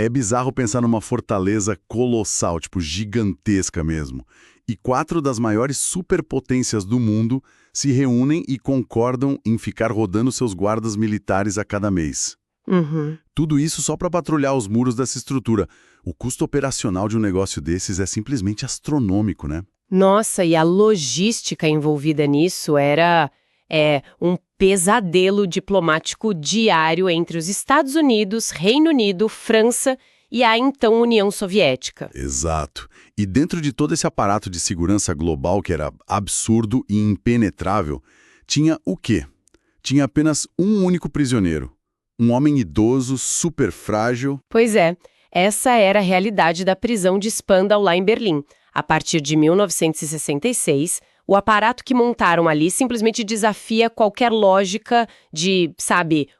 É bizarro pensar numa fortaleza colossal, tipo gigantesca mesmo. E 4 das maiores superpotências do mundo se reúnem e concordam em ficar rodando seus guardas militares a cada mês. Uhum. Tudo isso só para patrulhar os muros dessa estrutura. O custo operacional de um negócio desses é simplesmente astronômico, né? Nossa, e a logística envolvida nisso era um pesadelo diplomático diário entre os Estados Unidos, Reino Unido, França e a então União Soviética. Exato. E dentro de todo esse aparato de segurança global que era absurdo e impenetrável, tinha o quê? Tinha apenas um único prisioneiro. Um homem idoso, super frágil. Pois é, essa era a realidade da prisão de Spandau lá em Berlim. A partir de 1966, o aparato que montaram ali simplesmente desafia qualquer lógica de,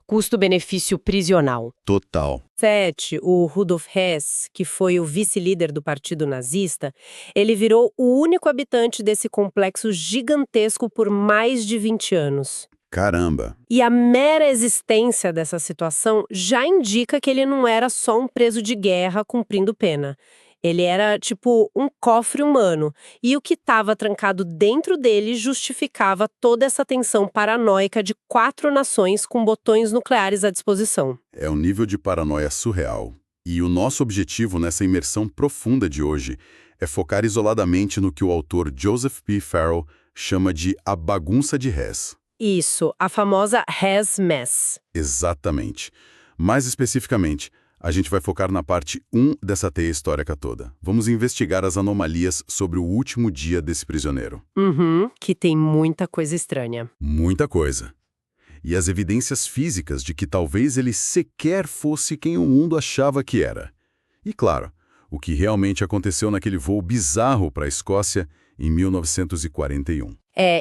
custo-benefício prisional. Total. 7, o Rudolf Hess, que foi o vice-líder do partido nazista, ele virou o único habitante desse complexo gigantesco por mais de 20 anos. Caramba. E a mera existência dessa situação já indica que ele não era só um preso de guerra cumprindo pena. Ele era, tipo, um cofre humano. E o que estava trancado dentro dele justificava toda essa tensão paranoica de 4 nações com botões nucleares à disposição. É um nível de paranoia surreal. E o nosso objetivo nessa imersão profunda de hoje é focar isoladamente no que o autor Joseph P. Farrell chama de a bagunça de Hess. Isso, a famosa Hess Mess. Exatamente. Mais especificamente, a gente vai focar na parte 1 dessa teia histórica toda. Vamos investigar as anomalias sobre o último dia desse prisioneiro. Que tem muita coisa estranha. Muita coisa. E as evidências físicas de que talvez ele sequer fosse quem o mundo achava que era. E claro, o que realmente aconteceu naquele voo bizarro para a Escócia em 1941.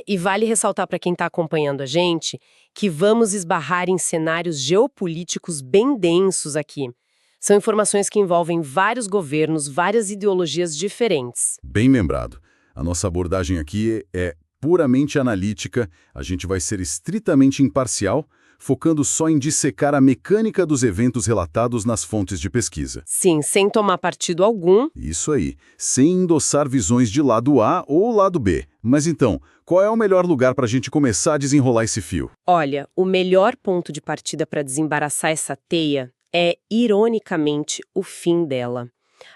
E vale ressaltar para quem está acompanhando a gente que vamos esbarrar em cenários geopolíticos bem densos aqui. São informações que envolvem vários governos, várias ideologias diferentes. Bem lembrado. A nossa abordagem aqui é puramente analítica, a gente vai ser estritamente imparcial, focando só em dissecar a mecânica dos eventos relatados nas fontes de pesquisa. Sim, sem tomar partido algum. Isso aí, sem endossar visões de lado A ou lado B. Mas então, qual é o melhor lugar para a gente começar a desenrolar esse fio? Olha, o melhor ponto de partida para desembaraçar essa teia é, ironicamente, o fim dela.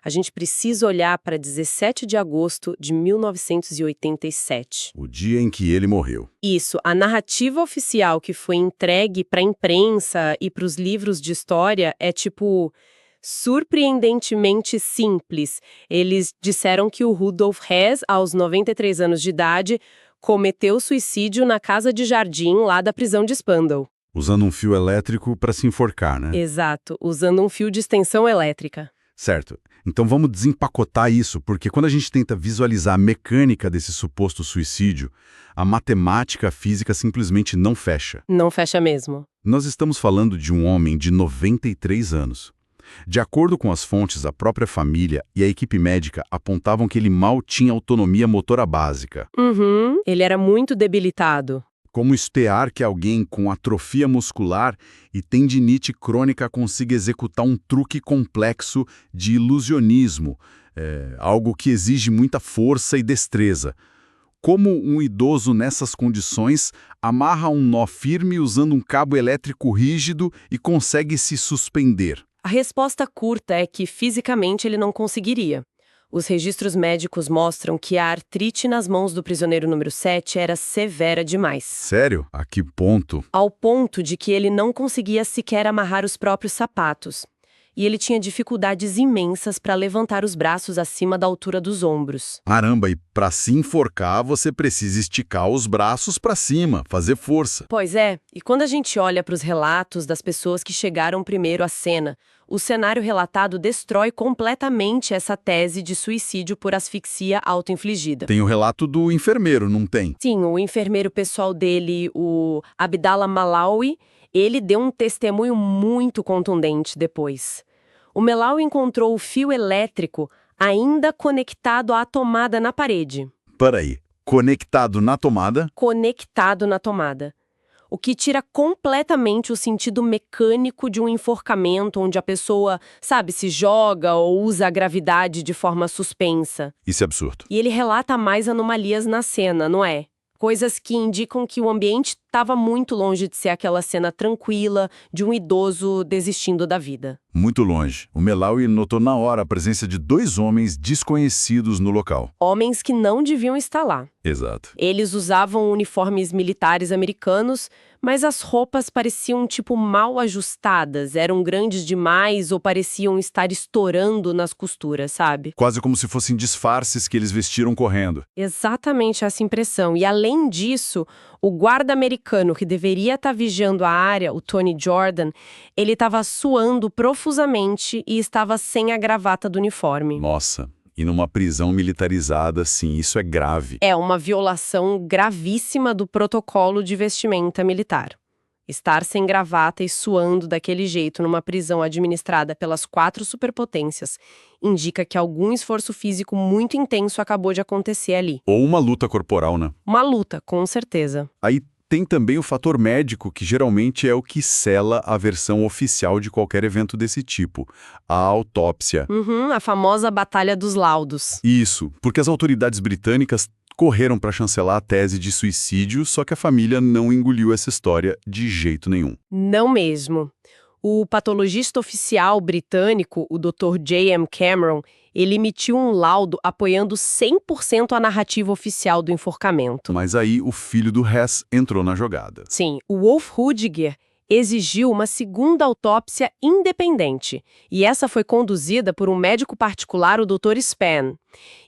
A gente precisa olhar para 17 de agosto de 1987. O dia em que ele morreu. Isso, a narrativa oficial que foi entregue para a imprensa e para os livros de história é surpreendentemente simples. Eles disseram que o Rudolf Hess, aos 93 anos de idade, cometeu suicídio na casa de jardim lá da prisão de Spandau. Usando um fio elétrico para se enforcar, né? Exato, usando um fio de extensão elétrica. Certo. Então vamos desempacotar isso, porque quando a gente tenta visualizar a mecânica desse suposto suicídio, a matemática física simplesmente não fecha. Não fecha mesmo. Nós estamos falando de um homem de 93 anos. De acordo com as fontes, a própria família e a equipe médica apontavam que ele mal tinha autonomia motora básica. Ele era muito debilitado. Como esperar que alguém com atrofia muscular e tendinite crônica consiga executar um truque complexo de ilusionismo, algo que exige muita força e destreza? Como um idoso nessas condições amarra um nó firme usando um cabo elétrico rígido e consegue se suspender? A resposta curta é que fisicamente ele não conseguiria. Os registros médicos mostram que a artrite nas mãos do prisioneiro número 7 era severa demais. Sério? A que ponto? Ao ponto de que ele não conseguia sequer amarrar os próprios sapatos. E ele tinha dificuldades imensas para levantar os braços acima da altura dos ombros. Caramba, e para se enforcar, você precisa esticar os braços para cima, fazer força. Pois é, e quando a gente olha para os relatos das pessoas que chegaram primeiro à cena, o cenário relatado destrói completamente essa tese de suicídio por asfixia auto-infligida. Tem o relato do enfermeiro, não tem? Sim, o enfermeiro pessoal dele, o Abdallah Malawi, ele deu um testemunho muito contundente depois. O Malawi encontrou o fio elétrico ainda conectado à tomada na parede. Peraí, conectado na tomada? Conectado na tomada. o que tira completamente o sentido mecânico de um enforcamento onde a pessoa, sabe, se joga ou usa a gravidade de forma suspensa. Isso é absurdo. E ele relata mais anomalias na cena, não é? Coisas que indicam que o ambiente estava muito longe de ser aquela cena tranquila de um idoso desistindo da vida. Muito longe. O Malawi notou na hora a presença de 2 homens desconhecidos no local. Homens que não deviam estar lá. Exato. Eles usavam uniformes militares americanos, mas as roupas pareciam tipo mal ajustadas, eram grandes demais ou pareciam estar estourando nas costuras, sabe? Quase como se fossem disfarces que eles vestiram correndo. Exatamente essa impressão. E além disso, o guarda americano que deveria estar vigiando a área, o Tony Jordan, ele estava suando profusamente e estava sem a gravata do uniforme. Nossa, e numa prisão militarizada, sim, isso é grave. É uma violação gravíssima do protocolo de vestimenta militar. Estar sem gravata e suando daquele jeito numa prisão administrada pelas 4 superpotências indica que algum esforço físico muito intenso acabou de acontecer ali. Ou uma luta corporal, né? Uma luta, com certeza. Aí tem também o fator médico, que geralmente é o que sela a versão oficial de qualquer evento desse tipo, a autópsia. A famosa Batalha dos Laudos. Isso, porque as autoridades britânicas correram para chancelar a tese de suicídio, só que a família não engoliu essa história de jeito nenhum. Não mesmo. O patologista oficial britânico, o Dr. J.M. Cameron, ele emitiu um laudo apoiando 100% a narrativa oficial do enforcamento. Mas aí o filho do Hess entrou na jogada. Sim, o Wolf Rudiger exigiu uma segunda autópsia independente, e essa foi conduzida por um médico particular, o Dr. Span.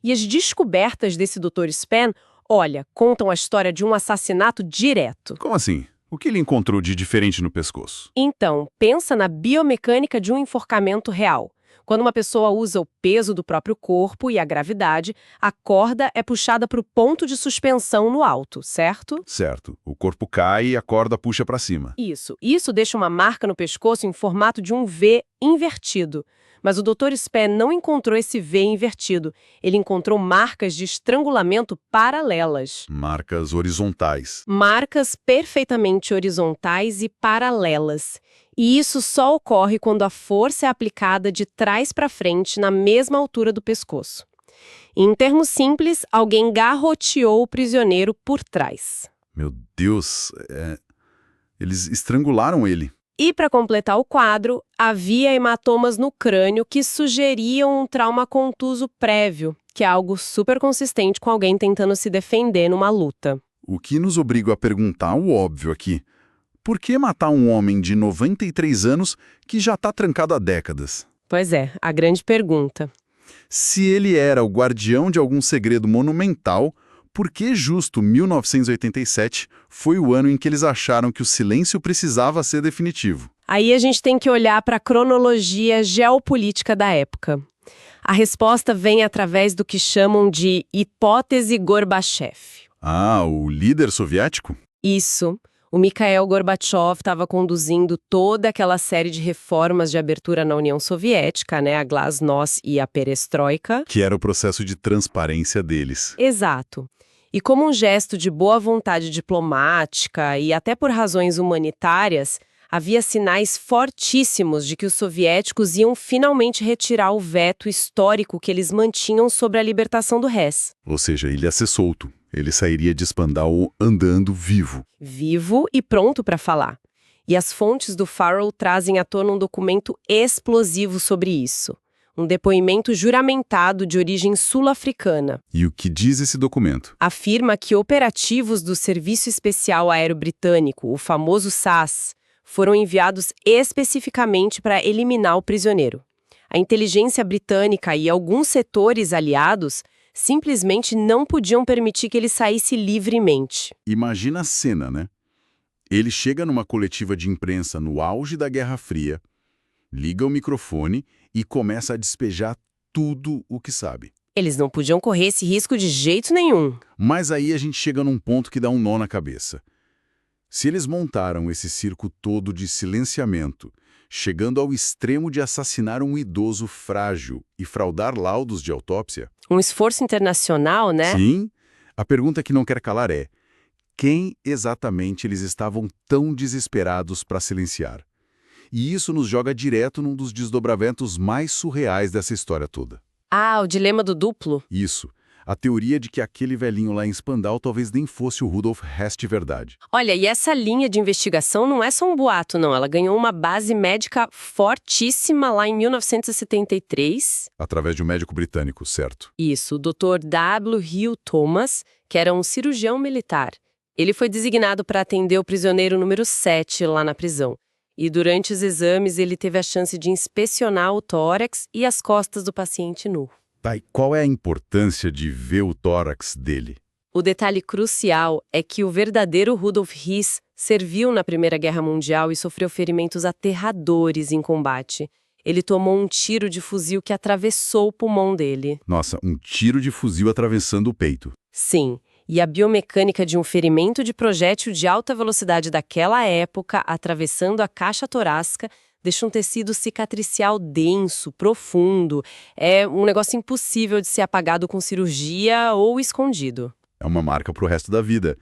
E as descobertas desse Dr. Span, olha, contam a história de um assassinato direto. Como assim? O que ele encontrou de diferente no pescoço? Então, pensa na biomecânica de um enforcamento real. Quando uma pessoa usa o peso do próprio corpo e a gravidade, a corda é puxada para o ponto de suspensão no alto, certo? Certo. O corpo cai e a corda puxa para cima. Isso deixa uma marca no pescoço em formato de um V invertido. Mas o Dr. Span não encontrou esse V invertido. Ele encontrou marcas de estrangulamento paralelas. Marcas horizontais. Marcas perfeitamente horizontais e paralelas. E isso só ocorre quando a força é aplicada de trás para frente na mesma altura do pescoço. Em termos simples, alguém garroteou o prisioneiro por trás. Meu Deus, eles estrangularam ele. E para completar o quadro, havia hematomas no crânio que sugeriam um trauma contuso prévio, que é algo super consistente com alguém tentando se defender numa luta. O que nos obriga a perguntar o óbvio aqui. Por que matar um homem de 93 anos que já está trancado há décadas? Pois é, a grande pergunta. Se ele era o guardião de algum segredo monumental, por que justo 1987 foi o ano em que eles acharam que o silêncio precisava ser definitivo? Aí a gente tem que olhar para a cronologia geopolítica da época. A resposta vem através do que chamam de hipótese Gorbachev. Ah, o líder soviético? Isso. O Mikhail Gorbachev estava conduzindo toda aquela série de reformas de abertura na União Soviética, né, a Glasnost e a Perestroika. Que era o processo de transparência deles. Exato. E como um gesto de boa vontade diplomática e até por razões humanitárias, havia sinais fortíssimos de que os soviéticos iam finalmente retirar o veto histórico que eles mantinham sobre a libertação do Hess. Ou seja, ele ia ser solto. Ele sairia de Spandau andando vivo. Vivo e pronto para falar. E as fontes do Farrell trazem à tona um documento explosivo sobre isso. Um depoimento juramentado de origem sul-africana. E o que diz esse documento? Afirma que operativos do Serviço Especial Aéreo Britânico, o famoso SAS, foram enviados especificamente para eliminar o prisioneiro. A inteligência britânica e alguns setores aliados simplesmente não podiam permitir que ele saísse livremente. Imagina a cena, né? Ele chega numa coletiva de imprensa no auge da Guerra Fria, liga o microfone e começa a despejar tudo o que sabe. Eles não podiam correr esse risco de jeito nenhum. Mas aí a gente chega num ponto que dá um nó na cabeça. Se eles montaram esse circo todo de silenciamento, chegando ao extremo de assassinar um idoso frágil e fraudar laudos de autópsia... Um esforço internacional, né? Sim. A pergunta que não quer calar é: quem exatamente eles estavam tão desesperados para silenciar. E isso nos joga direto num dos desdobramentos mais surreais dessa história toda. Ah, o dilema do duplo? Isso. A teoria de que aquele velhinho lá em Spandau talvez nem fosse o Rudolf Hess de verdade. Olha, e essa linha de investigação não é só um boato, não. Ela ganhou uma base médica fortíssima lá em 1973. Através de um médico britânico, certo? Isso, o Dr. W. Hugh Thomas, que era um cirurgião militar. Ele foi designado para atender o prisioneiro número 7 lá na prisão. E durante os exames ele teve a chance de inspecionar o tórax e as costas do paciente nu. Tá, e qual é a importância de ver o tórax dele? O detalhe crucial é que o verdadeiro Rudolf Hess serviu na Primeira Guerra Mundial e sofreu ferimentos aterradores em combate. Ele tomou um tiro de fuzil que atravessou o pulmão dele. Nossa, um tiro de fuzil atravessando o peito. Sim, e a biomecânica de um ferimento de projétil de alta velocidade daquela época, atravessando a caixa torácica, deixa um tecido cicatricial denso, profundo. É um negócio impossível de ser apagado com cirurgia ou escondido. É uma marca pro resto da vida.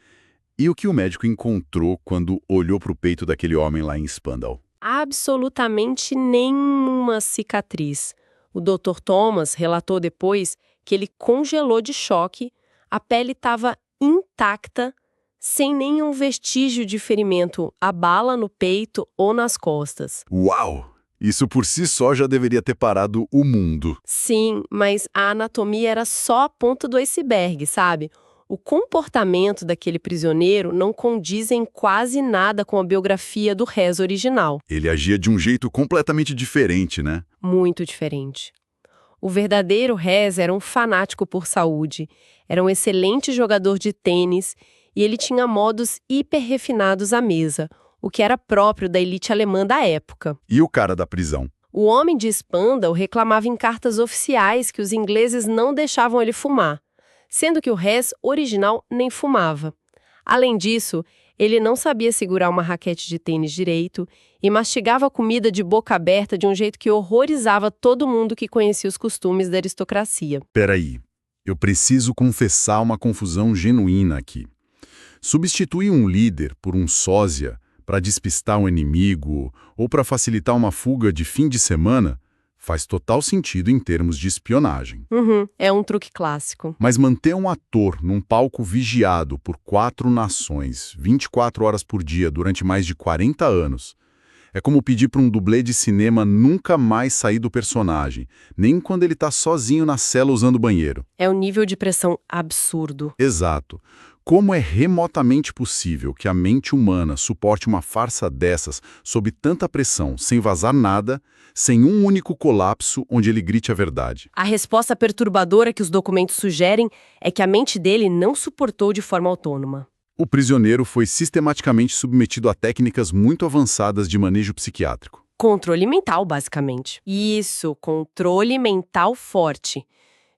E o que o médico encontrou quando olhou pro peito daquele homem lá em Spandau? Absolutamente nenhuma cicatriz. O Dr. Thomas relatou depois que ele congelou de choque, a pele estava intacta, sem nenhum vestígio de ferimento, a bala no peito ou nas costas. Uau! Isso por si só já deveria ter parado o mundo. Sim, mas a anatomia era só a ponta do iceberg, sabe? O comportamento daquele prisioneiro não condiz em quase nada com a biografia do Hess original. Ele agia de um jeito completamente diferente, né? Muito diferente. O verdadeiro Hess era um fanático por saúde, era um excelente jogador de tênis e ele tinha modos hiper refinados à mesa, o que era próprio da elite alemã da época. E o cara da prisão? O homem de Spandau reclamava em cartas oficiais que os ingleses não deixavam ele fumar, sendo que o Hess original nem fumava. Além disso, ele não sabia segurar uma raquete de tênis direito e mastigava a comida de boca aberta de um jeito que horrorizava todo mundo que conhecia os costumes da aristocracia. Peraí, eu preciso confessar uma confusão genuína aqui. Substituir um líder por um sósia para despistar um inimigo ou para facilitar uma fuga de fim de semana faz total sentido em termos de espionagem. É um truque clássico. Mas manter um ator num palco vigiado por 4 nações, 24 horas por dia, durante mais de 40 anos, é como pedir para um dublê de cinema nunca mais sair do personagem, nem quando ele está sozinho na cela usando o banheiro. É um nível de pressão absurdo. Exato. Como é remotamente possível que a mente humana suporte uma farsa dessas sob tanta pressão, sem vazar nada, sem um único colapso onde ele grite a verdade? A resposta perturbadora que os documentos sugerem é que a mente dele não suportou de forma autônoma. O prisioneiro foi sistematicamente submetido a técnicas muito avançadas de manejo psiquiátrico. Controle mental, basicamente. Isso, controle mental forte.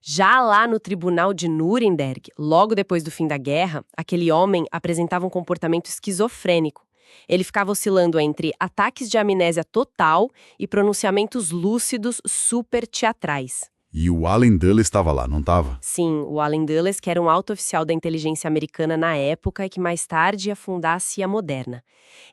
Já lá no tribunal de Nuremberg, logo depois do fim da guerra, aquele homem apresentava um comportamento esquizofrênico. Ele ficava oscilando entre ataques de amnésia total e pronunciamentos lúcidos super teatrais. E o Allen Dulles estava lá, não estava? Sim, o Allen Dulles, que era um alto oficial da inteligência americana na época e que mais tarde ia fundar a CIA moderna.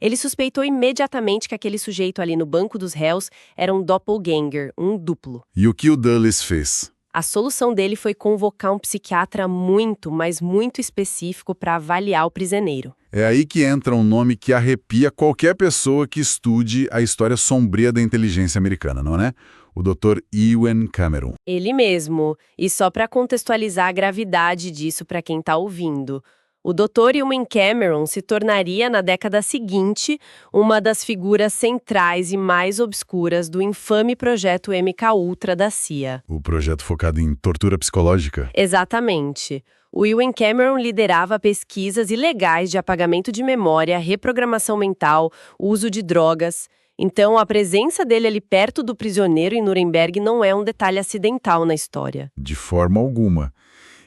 Ele suspeitou imediatamente que aquele sujeito ali no banco dos réus era um doppelganger, um duplo. E o que o Dulles fez? A solução dele foi convocar um psiquiatra muito, mas muito específico para avaliar o prisioneiro. É aí que entra um nome que arrepia qualquer pessoa que estude a história sombria da inteligência americana, não é? O Dr. Ewen Cameron. Ele mesmo. E só para contextualizar a gravidade disso para quem está ouvindo. O Dr. Ewen Cameron se tornaria, na década seguinte, uma das figuras centrais e mais obscuras do infame projeto MKUltra da CIA. O projeto focado em tortura psicológica? Exatamente. O Ewen Cameron liderava pesquisas ilegais de apagamento de memória, reprogramação mental, uso de drogas. Então, a presença dele ali perto do prisioneiro em Nuremberg não é um detalhe acidental na história. De forma alguma.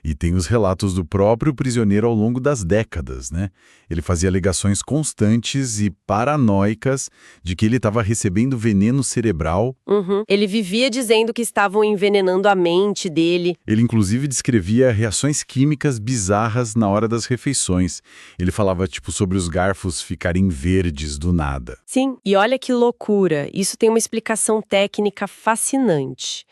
E tem os relatos do próprio prisioneiro ao longo das décadas, né? Ele fazia alegações constantes e paranoicas de que ele estava recebendo veneno cerebral. Ele vivia dizendo que estavam envenenando a mente dele. Ele, inclusive, descrevia reações químicas bizarras na hora das refeições. Ele falava, tipo, sobre os garfos ficarem verdes do nada. Sim, e olha que loucura, isso tem uma explicação técnica fascinante.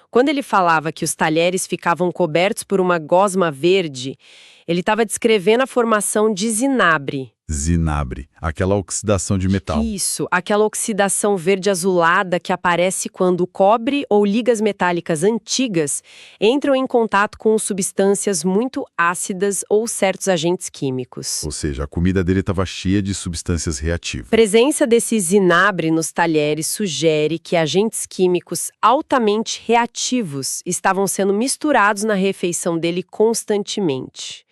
Quando ele falava que os talheres ficavam cobertos por uma gosma verde, ele estava descrevendo a formação de zinabre. Zinabre, aquela oxidação de metal. Isso, aquela oxidação verde-azulada que aparece quando o cobre ou ligas metálicas antigas entram em contato com substâncias muito ácidas ou certos agentes químicos. Ou seja, a comida dele estava cheia de substâncias reativas. A presença desse zinabre nos talheres sugere que agentes químicos altamente reativos estavam sendo misturados na refeição dele constantemente.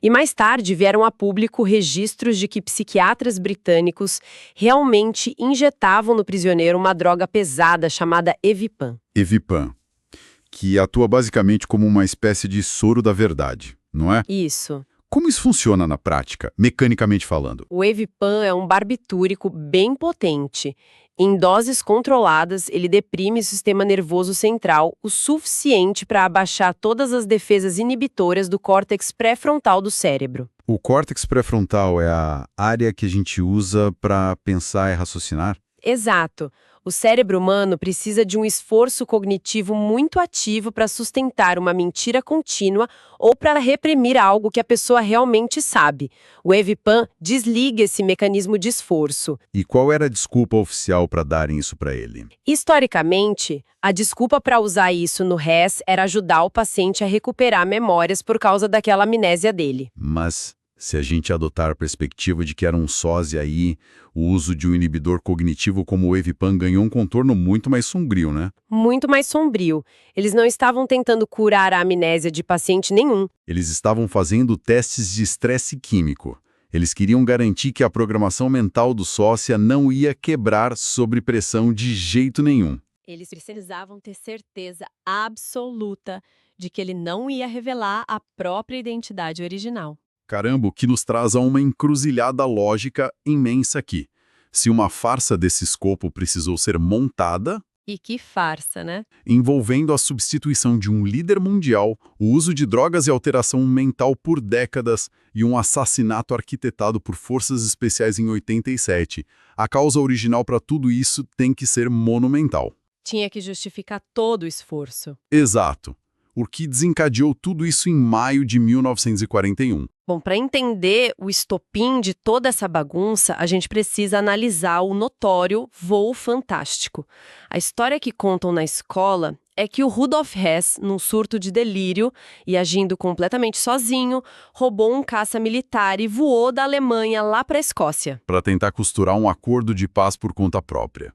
E mais tarde vieram a público registros de que psiquiatras britânicos realmente injetavam no prisioneiro uma droga pesada chamada Evipan. Evipan, que atua basicamente como uma espécie de soro da verdade, não é? Isso. Como isso funciona na prática, mecanicamente falando? O Evipan é um barbitúrico bem potente. Em doses controladas, ele deprime o sistema nervoso central o suficiente para abaixar todas as defesas inibitórias do córtex pré-frontal do cérebro. O córtex pré-frontal é a área que a gente usa para pensar e raciocinar? Exato. O cérebro humano precisa de um esforço cognitivo muito ativo para sustentar uma mentira contínua ou para reprimir algo que a pessoa realmente sabe. O Evipan desliga esse mecanismo de esforço. E qual era a desculpa oficial para darem isso para ele? Historicamente, a desculpa para usar isso no RES era ajudar o paciente a recuperar memórias por causa daquela amnésia dele. Mas, se a gente adotar a perspectiva de que era um sósia aí, o uso de um inibidor cognitivo como o Evipan ganhou um contorno muito mais sombrio, né? Muito mais sombrio. Eles não estavam tentando curar a amnésia de paciente nenhum. Eles estavam fazendo testes de estresse químico. Eles queriam garantir que a programação mental do sócia não ia quebrar sob pressão de jeito nenhum. Eles precisavam ter certeza absoluta de que ele não ia revelar a própria identidade original. Caramba, o que nos traz a uma encruzilhada lógica imensa aqui. Se uma farsa desse escopo precisou ser montada, E que farsa, né? envolvendo a substituição de um líder mundial, o uso de drogas e alteração mental por décadas e um assassinato arquitetado por forças especiais em 87, a causa original para tudo isso tem que ser monumental. Tinha que justificar todo o esforço. Exato. O que desencadeou tudo isso em maio de 1941. Bom, para entender o estopim de toda essa bagunça, a gente precisa analisar o notório Voo Fantástico. A história que contam na escola é que o Rudolf Hess, num surto de delírio e agindo completamente sozinho, roubou um caça militar e voou da Alemanha lá para a Escócia. Para tentar costurar um acordo de paz por conta própria.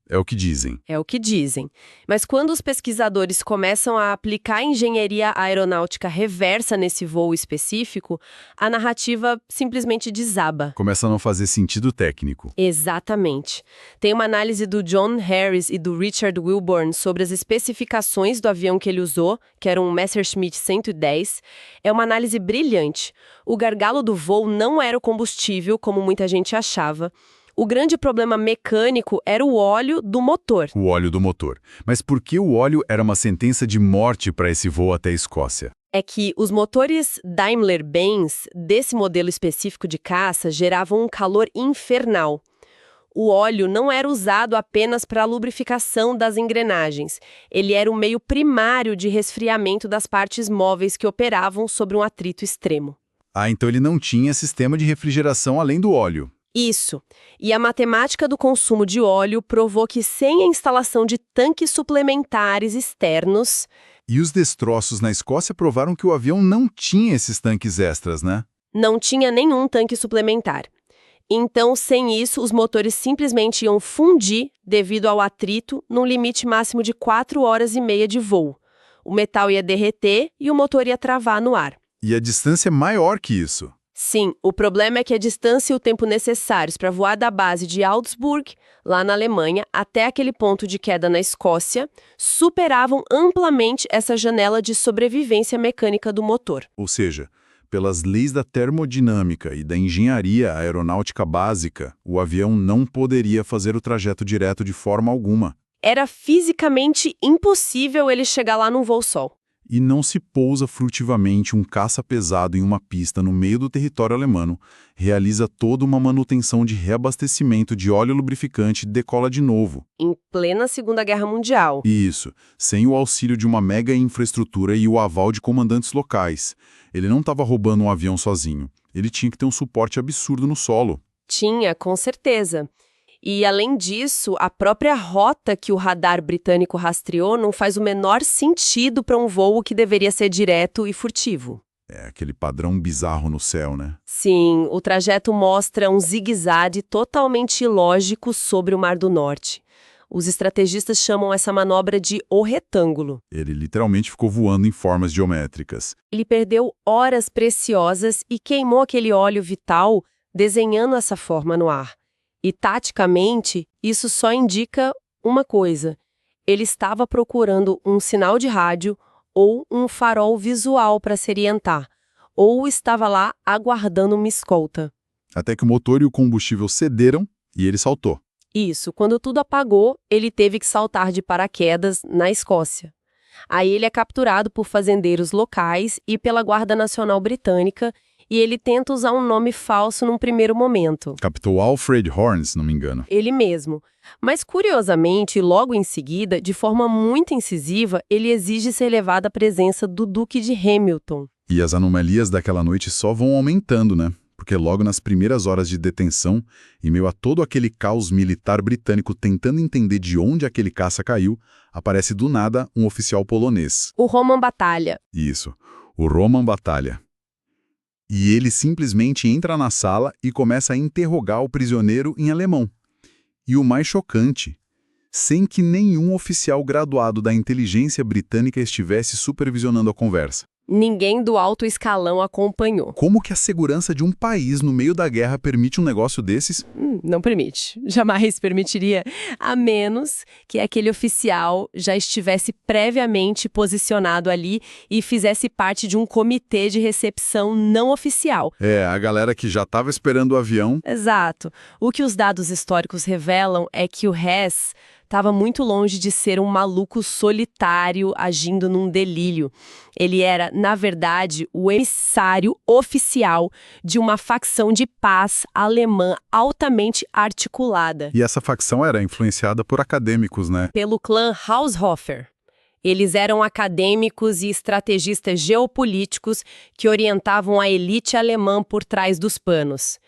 É o que dizem. É o que dizem. Mas quando os pesquisadores começam a aplicar engenharia aeronáutica reversa nesse voo específico, a narrativa simplesmente desaba. Começa a não fazer sentido técnico. Exatamente. Tem uma análise do John Harris e do Richard Wilborn sobre as especificações do avião que ele usou, que era um Messerschmitt 110. É uma análise brilhante. O gargalo do voo não era o combustível, como muita gente achava. O grande problema mecânico era o óleo do motor. O óleo do motor. Mas por que o óleo era uma sentença de morte para esse voo até a Escócia? É que os motores Daimler-Benz desse modelo específico de caça geravam um calor infernal. O óleo não era usado apenas para a lubrificação das engrenagens. Ele era o meio primário de resfriamento das partes móveis que operavam sobre um atrito extremo. Ah, então ele não tinha sistema de refrigeração além do óleo. Isso. E a matemática do consumo de óleo provou que sem a instalação de tanques suplementares externos... E os destroços na Escócia provaram que o avião não tinha esses tanques extras, né? Não tinha nenhum tanque suplementar. Então, sem isso, os motores simplesmente iam fundir devido ao atrito num limite máximo de 4 horas e meia de voo. O metal ia derreter e o motor ia travar no ar. E a distância é maior que isso. Sim, o problema é que a distância e o tempo necessários para voar da base de Augsburg, lá na Alemanha, até aquele ponto de queda na Escócia, superavam amplamente essa janela de sobrevivência mecânica do motor. Ou seja, pelas leis da termodinâmica e da engenharia aeronáutica básica, o avião não poderia fazer o trajeto direto de forma alguma. Era fisicamente impossível ele chegar lá num voo solo. E não se pousa furtivamente um caça pesado em uma pista no meio do território alemão, realiza toda uma manutenção de reabastecimento de óleo lubrificante e decola de novo. Em plena Segunda Guerra Mundial. Isso, sem o auxílio de uma mega infraestrutura e o aval de comandantes locais. Ele não estava roubando um avião sozinho. Ele tinha que ter um suporte absurdo no solo. Tinha, com certeza. E, além disso, a própria rota que o radar britânico rastreou não faz o menor sentido para um voo que deveria ser direto e furtivo. É aquele padrão bizarro no céu, né? Sim, o trajeto mostra um zigue-zague totalmente ilógico sobre o Mar do Norte. Os estrategistas chamam essa manobra de o retângulo. Ele literalmente ficou voando em formas geométricas. Ele perdeu horas preciosas e queimou aquele óleo vital desenhando essa forma no ar. E, taticamente, isso só indica uma coisa. Ele estava procurando um sinal de rádio ou um farol visual para se orientar, ou estava lá aguardando uma escolta. Até que o motor e o combustível cederam e ele saltou. Isso, quando tudo apagou, ele teve que saltar de paraquedas na Escócia. Aí ele é capturado por fazendeiros locais e pela Guarda Nacional Britânica, e ele tenta usar um nome falso num primeiro momento. Captou Alfred Horn, se não me engano. Ele mesmo. Mas, curiosamente, logo em seguida, de forma muito incisiva, ele exige ser levado à presença do Duque de Hamilton. E as anomalias daquela noite só vão aumentando, né? Porque logo nas primeiras horas de detenção, em meio a todo aquele caos militar britânico tentando entender de onde aquele caça caiu, aparece do nada um oficial polonês. O Roman Batalha. Isso, o Roman Batalha. E ele simplesmente entra na sala e começa a interrogar o prisioneiro em alemão. E o mais chocante, sem que nenhum oficial graduado da inteligência britânica estivesse supervisionando a conversa. Ninguém do alto escalão acompanhou. Como que a segurança de um país no meio da guerra permite um negócio desses? Não permite. Jamais permitiria, a menos que aquele oficial já estivesse previamente posicionado ali e fizesse parte de um comitê de recepção não oficial. É, a galera que já estava esperando o avião. Exato. O que os dados históricos revelam é que o Hess estava muito longe de ser um maluco solitário agindo num delírio. Ele era, na verdade, o emissário oficial de uma facção de paz alemã altamente articulada. E essa facção era influenciada por acadêmicos, né? Pelo clã Haushofer. Eles eram acadêmicos e estrategistas geopolíticos que orientavam a elite alemã por trás dos panos.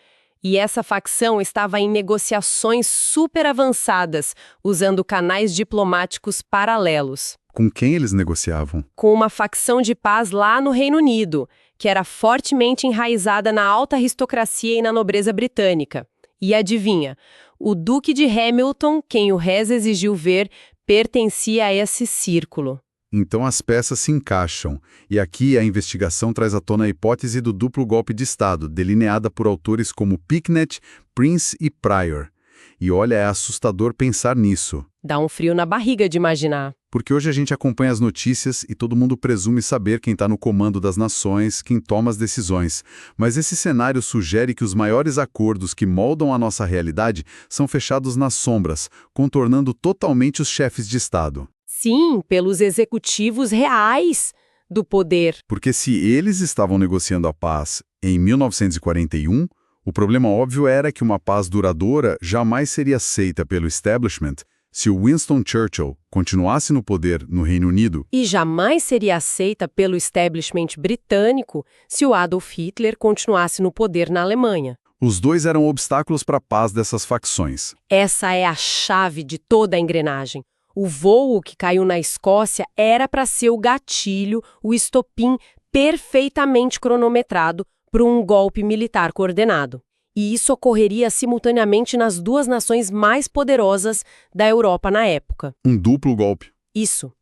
E essa facção estava em negociações super avançadas, usando canais diplomáticos paralelos. Com quem eles negociavam? Com uma facção de paz lá no Reino Unido, que era fortemente enraizada na alta aristocracia e na nobreza britânica. E adivinha, o Duque de Hamilton, quem o Hess exigiu ver, pertencia a esse círculo. Então as peças se encaixam, e aqui a investigação traz à tona a hipótese do duplo golpe de Estado, delineada por autores como Picknett, Prince e Pryor. E olha, é assustador pensar nisso. Dá um frio na barriga de imaginar. Porque hoje a gente acompanha as notícias e todo mundo presume saber quem está no comando das nações, quem toma as decisões. Mas esse cenário sugere que os maiores acordos que moldam a nossa realidade são fechados nas sombras, contornando totalmente os chefes de Estado. Sim, pelos executivos reais do poder. Porque se eles estavam negociando a paz em 1941, o problema óbvio era que uma paz duradoura jamais seria aceita pelo establishment se o Winston Churchill continuasse no poder no Reino Unido. E jamais seria aceita pelo establishment britânico se o Adolf Hitler continuasse no poder na Alemanha. Os dois eram obstáculos para a paz dessas facções. Essa é a chave de toda a engrenagem. O voo que caiu na Escócia era para ser o gatilho, o estopim perfeitamente cronometrado para um golpe militar coordenado. E isso ocorreria simultaneamente nas duas nações mais poderosas da Europa na época. Um duplo golpe. Isso.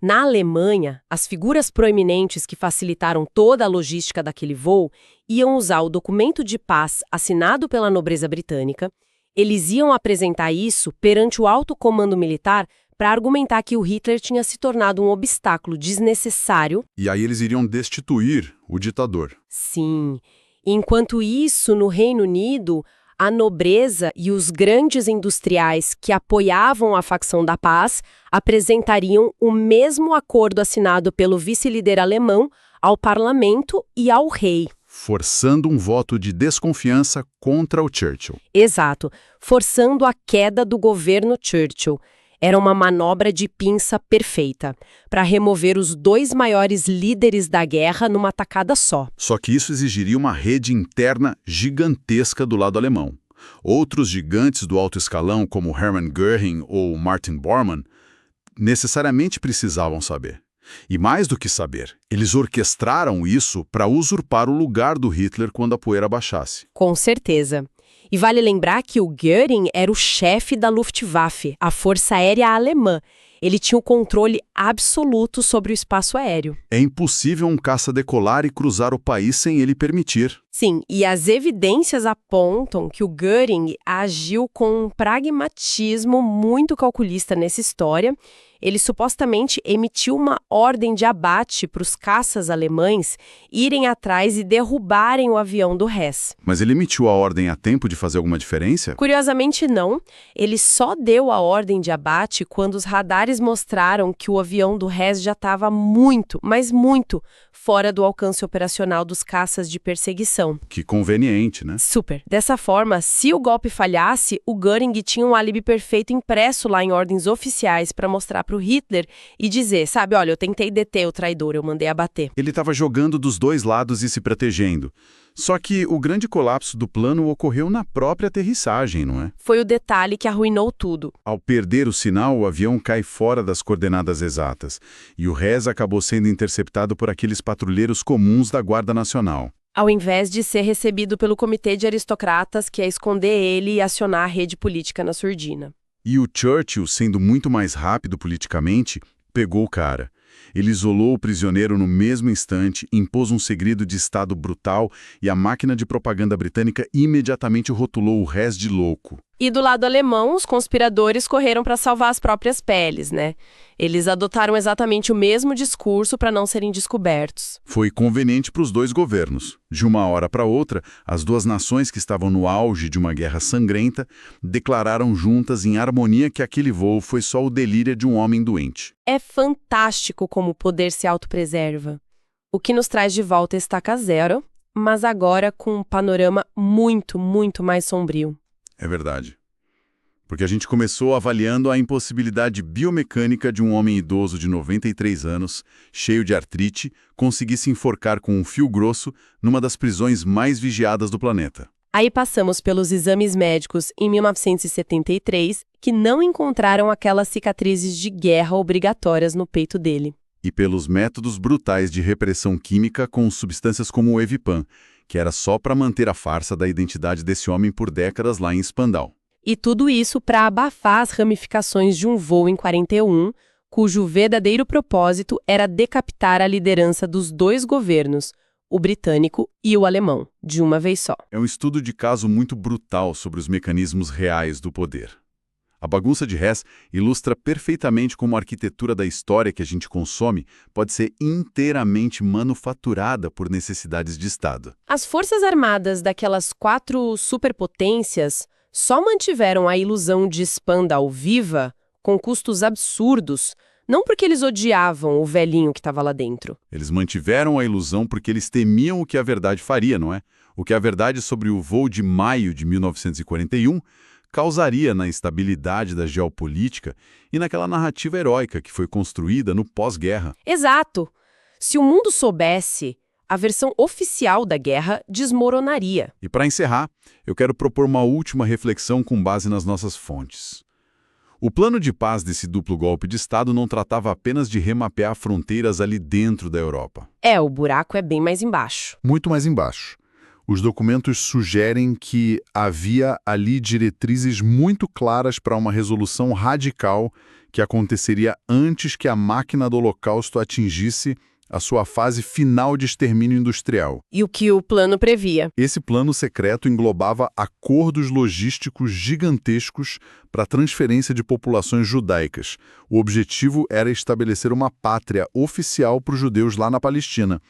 Na Alemanha, as figuras proeminentes que facilitaram toda a logística daquele voo iam usar o documento de paz assinado pela nobreza britânica. Eles iam apresentar isso perante o alto comando militar para argumentar que o Hitler tinha se tornado um obstáculo desnecessário. E aí eles iriam destituir o ditador. Sim. Enquanto isso, no Reino Unido, a nobreza e os grandes industriais que apoiavam a facção da paz apresentariam o mesmo acordo assinado pelo vice-líder alemão ao parlamento e ao rei. Forçando um voto de desconfiança contra o Churchill. Exato, forçando a queda do governo Churchill. Era uma manobra de pinça perfeita, para remover os dois maiores líderes da guerra numa tacada só. Só que isso exigiria uma rede interna gigantesca do lado alemão. Outros gigantes do alto escalão, como Hermann Göring ou Martin Bormann, necessariamente precisavam saber. E mais do que saber, eles orquestraram isso para usurpar o lugar do Hitler quando a poeira baixasse. Com certeza. E vale lembrar que o Göring era o chefe da Luftwaffe, a força aérea alemã. Ele tinha o controle absoluto sobre o espaço aéreo. É impossível um caça decolar e cruzar o país sem ele permitir. Sim, e as evidências apontam que o Göring agiu com um pragmatismo muito calculista nessa história. Ele supostamente emitiu uma ordem de abate para os caças alemães irem atrás e derrubarem o avião do Hess. Mas ele emitiu a ordem a tempo de fazer alguma diferença? Curiosamente, não. Ele só deu a ordem de abate quando os radares mostraram que o avião do Hess já estava muito, mas muito, fora do alcance operacional dos caças de perseguição. Que conveniente, né? Super. Dessa forma, se o golpe falhasse, o Göring tinha um álibi perfeito impresso lá em ordens oficiais para mostrar para o Hitler e dizer, sabe, olha, eu tentei deter o traidor, eu mandei abater. Ele estava jogando dos dois lados e se protegendo. Só que o grande colapso do plano ocorreu na própria aterrissagem, não é? Foi o detalhe que arruinou tudo. Ao perder o sinal, o avião cai fora das coordenadas exatas, e o Hess acabou sendo interceptado por aqueles patrulheiros comuns da Guarda Nacional. Ao invés de ser recebido pelo comitê de aristocratas que ia esconder ele e acionar a rede política na surdina. E o Churchill, sendo muito mais rápido politicamente, pegou o cara. Ele isolou o prisioneiro no mesmo instante, impôs um segredo de Estado brutal e a máquina de propaganda britânica imediatamente rotulou o Hess de louco. E do lado alemão, os conspiradores correram para salvar as próprias peles, né? Eles adotaram exatamente o mesmo discurso para não serem descobertos. Foi conveniente para os dois governos. De uma hora para outra, as duas nações que estavam no auge de uma guerra sangrenta declararam juntas em harmonia que aquele voo foi só o delírio de um homem doente. É fantástico como o poder se autopreserva. O que nos traz de volta a estaca zero, mas agora com um panorama muito, muito mais sombrio. É verdade. Porque a gente começou avaliando a impossibilidade biomecânica de um homem idoso de 93 anos, cheio de artrite, conseguir se enforcar com um fio grosso numa das prisões mais vigiadas do planeta. Aí passamos pelos exames médicos em 1973, que não encontraram aquelas cicatrizes de guerra obrigatórias no peito dele. E pelos métodos brutais de repressão química com substâncias como o Evipan, que era só para manter a farsa da identidade desse homem por décadas lá em Spandau. E tudo isso para abafar as ramificações de um voo em 41, cujo verdadeiro propósito era decapitar a liderança dos dois governos, o britânico e o alemão, de uma vez só. É um estudo de caso muito brutal sobre os mecanismos reais do poder. A bagunça de Hess ilustra perfeitamente como a arquitetura da história que a gente consome pode ser inteiramente manufaturada por necessidades de Estado. As forças armadas daquelas 4 superpotências só mantiveram a ilusão de Spandau viva com custos absurdos, não porque eles odiavam o velhinho que estava lá dentro. Eles mantiveram a ilusão porque eles temiam o que a verdade faria, não é? O que a verdade sobre o voo de maio de 1941 causaria na instabilidade da geopolítica e naquela narrativa heróica que foi construída no pós-guerra. Exato. Se o mundo soubesse, a versão oficial da guerra desmoronaria. E para encerrar, eu quero propor uma última reflexão com base nas nossas fontes. O plano de paz desse duplo golpe de Estado não tratava apenas de remapear fronteiras ali dentro da Europa. O buraco é bem mais embaixo. Muito mais embaixo. Os documentos sugerem que havia ali diretrizes muito claras para uma resolução radical que aconteceria antes que a máquina do Holocausto atingisse a sua fase final de extermínio industrial. E o que o plano previa? Esse plano secreto englobava acordos logísticos gigantescos para a transferência de populações judaicas. O objetivo era estabelecer uma pátria oficial para os judeus lá na Palestina.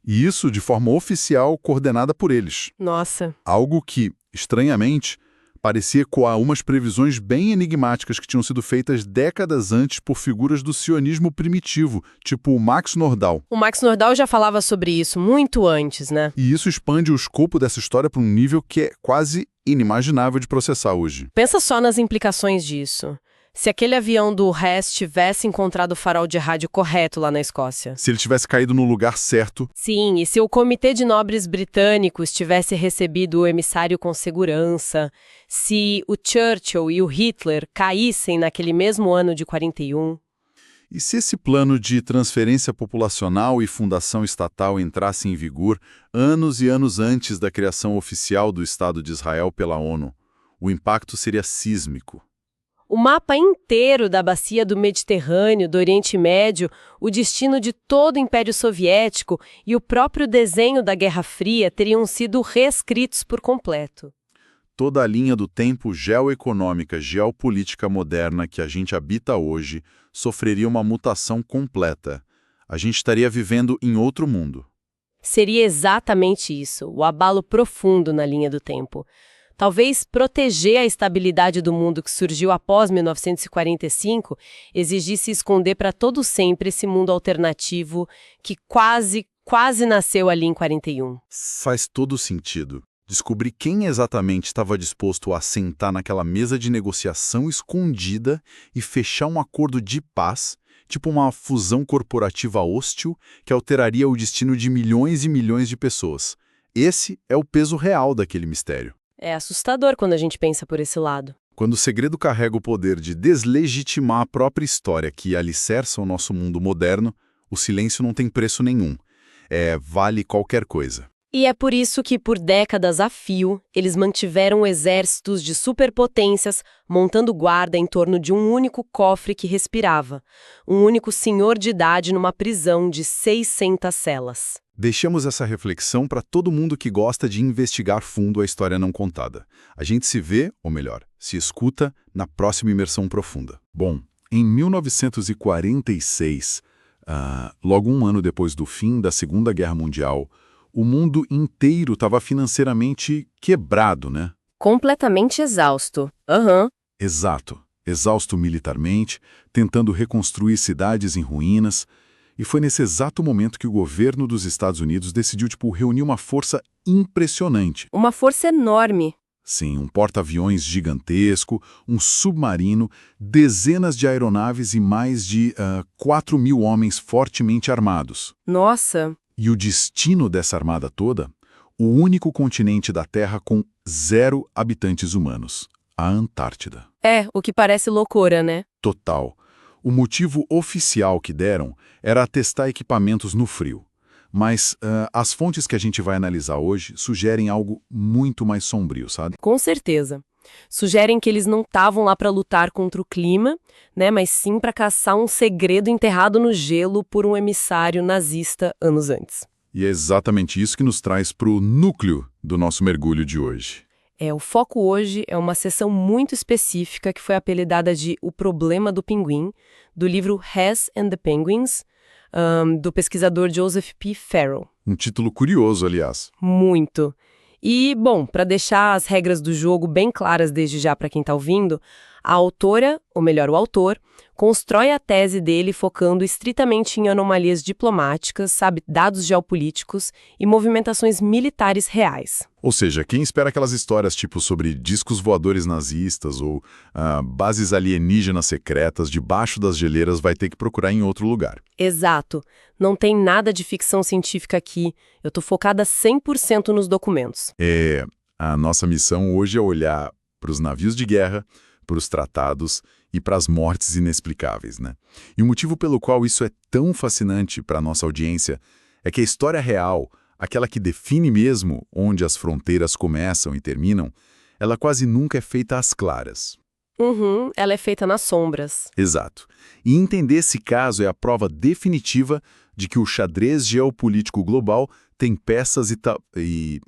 E isso de forma oficial coordenada por eles. Nossa. Algo que, estranhamente, parecia ecoar umas previsões bem enigmáticas que tinham sido feitas décadas antes por figuras do sionismo primitivo, tipo o Max Nordau. O Max Nordau já falava sobre isso muito antes, né? E isso expande o escopo dessa história para um nível que é quase inimaginável de processar hoje. Pensa só nas implicações disso. Se aquele avião do Hess tivesse encontrado o farol de rádio correto lá na Escócia. Se ele tivesse caído no lugar certo. Sim, e se o Comitê de Nobres Britânicos tivesse recebido o emissário com segurança, se o Churchill e o Hitler caíssem naquele mesmo ano de 41. E se esse plano de transferência populacional e fundação estatal entrasse em vigor anos e anos antes da criação oficial do Estado de Israel pela ONU? O impacto seria sísmico. O mapa inteiro da bacia do Mediterrâneo, do Oriente Médio, o destino de todo o Império Soviético e o próprio desenho da Guerra Fria teriam sido reescritos por completo. Toda a linha do tempo geoeconômica, geopolítica moderna que a gente habita hoje sofreria uma mutação completa. A gente estaria vivendo em outro mundo. Seria exatamente isso, o abalo profundo na linha do tempo. Talvez proteger a estabilidade do mundo que surgiu após 1945 exigisse esconder para todo sempre esse mundo alternativo que quase nasceu ali em 41. Faz todo sentido. Descobrir quem exatamente estava disposto a sentar naquela mesa de negociação escondida e fechar um acordo de paz, tipo uma fusão corporativa hostil que alteraria o destino de milhões e milhões de pessoas. Esse é o peso real daquele mistério. É assustador quando a gente pensa por esse lado. Quando o segredo carrega o poder de deslegitimar a própria história que alicerça o nosso mundo moderno, o silêncio não tem preço nenhum. Vale qualquer coisa. E é por isso que, por décadas a fio, eles mantiveram exércitos de superpotências montando guarda em torno de um único cofre que respirava, um único senhor de idade numa prisão de 600 celas. Deixamos essa reflexão para todo mundo que gosta de investigar fundo a história não contada. A gente se vê, ou melhor, se escuta, na próxima imersão profunda. Bom, em 1946, logo um ano depois do fim da Segunda Guerra Mundial, o mundo inteiro estava financeiramente quebrado, né? Completamente exausto. Exato. Exausto militarmente, tentando reconstruir cidades em ruínas. E foi nesse exato momento que o governo dos Estados Unidos decidiu, reunir uma força impressionante. Uma força enorme. Sim, um porta-aviões gigantesco, um submarino, dezenas de aeronaves e mais de 4.000 homens fortemente armados. Nossa! E o destino dessa armada toda? O único continente da Terra com 0 habitantes humanos, a Antártida. O que parece loucura, né? Total. O motivo oficial que deram era testar equipamentos no frio. Mas as fontes que a gente vai analisar hoje sugerem algo muito mais sombrio, sabe? Com certeza. Sugerem que eles não estavam lá para lutar contra o clima, né, mas sim para caçar um segredo enterrado no gelo por um emissário nazista anos antes. E é exatamente isso que nos traz para o núcleo do nosso mergulho de hoje. O foco hoje é uma seção muito específica que foi apelidada de O Problema do Pinguim, do livro Hess and the Penguins, do pesquisador Joseph P. Farrell. Um título curioso, aliás. Muito. E, bom, para deixar as regras do jogo bem claras desde já para quem está ouvindo, a autora, ou melhor, o autor, constrói a tese dele focando estritamente em anomalias diplomáticas, dados geopolíticos e movimentações militares reais. Ou seja, quem espera aquelas histórias sobre discos voadores nazistas ou bases alienígenas secretas debaixo das geleiras vai ter que procurar em outro lugar. Exato. Não tem nada de ficção científica aqui. Eu tô focada 100% nos documentos. A nossa missão hoje é olhar para os navios de guerra, para os tratados e para as mortes inexplicáveis, né? E o motivo pelo qual isso é tão fascinante para a nossa audiência é que a história real, aquela que define mesmo onde as fronteiras começam e terminam, ela quase nunca é feita às claras. Uhum, ela é feita nas sombras. Exato. E entender esse caso é a prova definitiva de que o xadrez geopolítico global tem peças e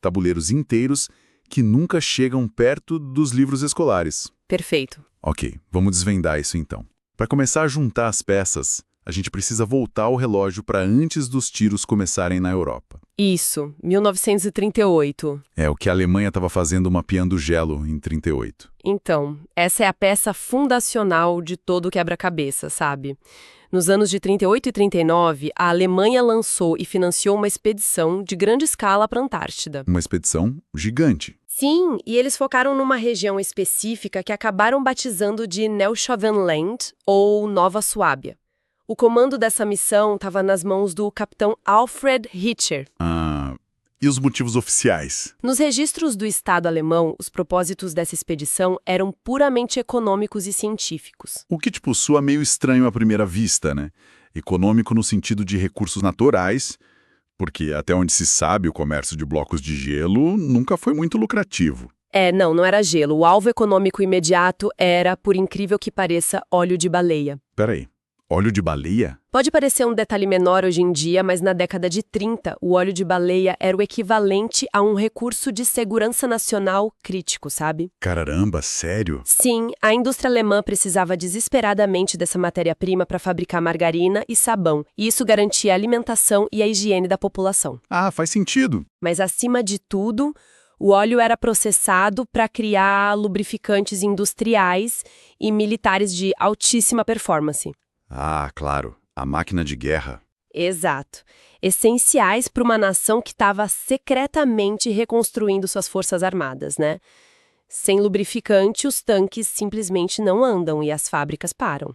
tabuleiros inteiros que nunca chegam perto dos livros escolares. Perfeito. Ok, vamos desvendar isso então. Para começar a juntar as peças, a gente precisa voltar o relógio para antes dos tiros começarem na Europa. Isso, 1938. É o que a Alemanha estava fazendo mapeando o gelo em 38. Então, essa é a peça fundacional de todo o quebra-cabeça, sabe? Nos anos de 38 e 39, a Alemanha lançou e financiou uma expedição de grande escala para a Antártida. Uma expedição gigante. Sim, e eles focaram numa região específica que acabaram batizando de Neuschwabenland, ou Nova Suábia. O comando dessa missão estava nas mãos do capitão Alfred Hitcher. E os motivos oficiais? Nos registros do Estado alemão, os propósitos dessa expedição eram puramente econômicos e científicos. O que soa meio estranho à primeira vista, né? Econômico no sentido de recursos naturais, porque até onde se sabe o comércio de blocos de gelo nunca foi muito lucrativo. Não era gelo. O alvo econômico imediato era, por incrível que pareça, óleo de baleia. Peraí, óleo de baleia? Pode parecer um detalhe menor hoje em dia, mas na década de 30, o óleo de baleia era o equivalente a um recurso de segurança nacional crítico, sabe? Caramba, sério? Sim, a indústria alemã precisava desesperadamente dessa matéria-prima para fabricar margarina e sabão, e isso garantia a alimentação e a higiene da população. Ah, faz sentido. Mas, acima de tudo, o óleo era processado para criar lubrificantes industriais e militares de altíssima performance. Ah, claro. A máquina de guerra. Exato. Essenciais para uma nação que estava secretamente reconstruindo suas forças armadas, né? Sem lubrificante, os tanques simplesmente não andam e as fábricas param.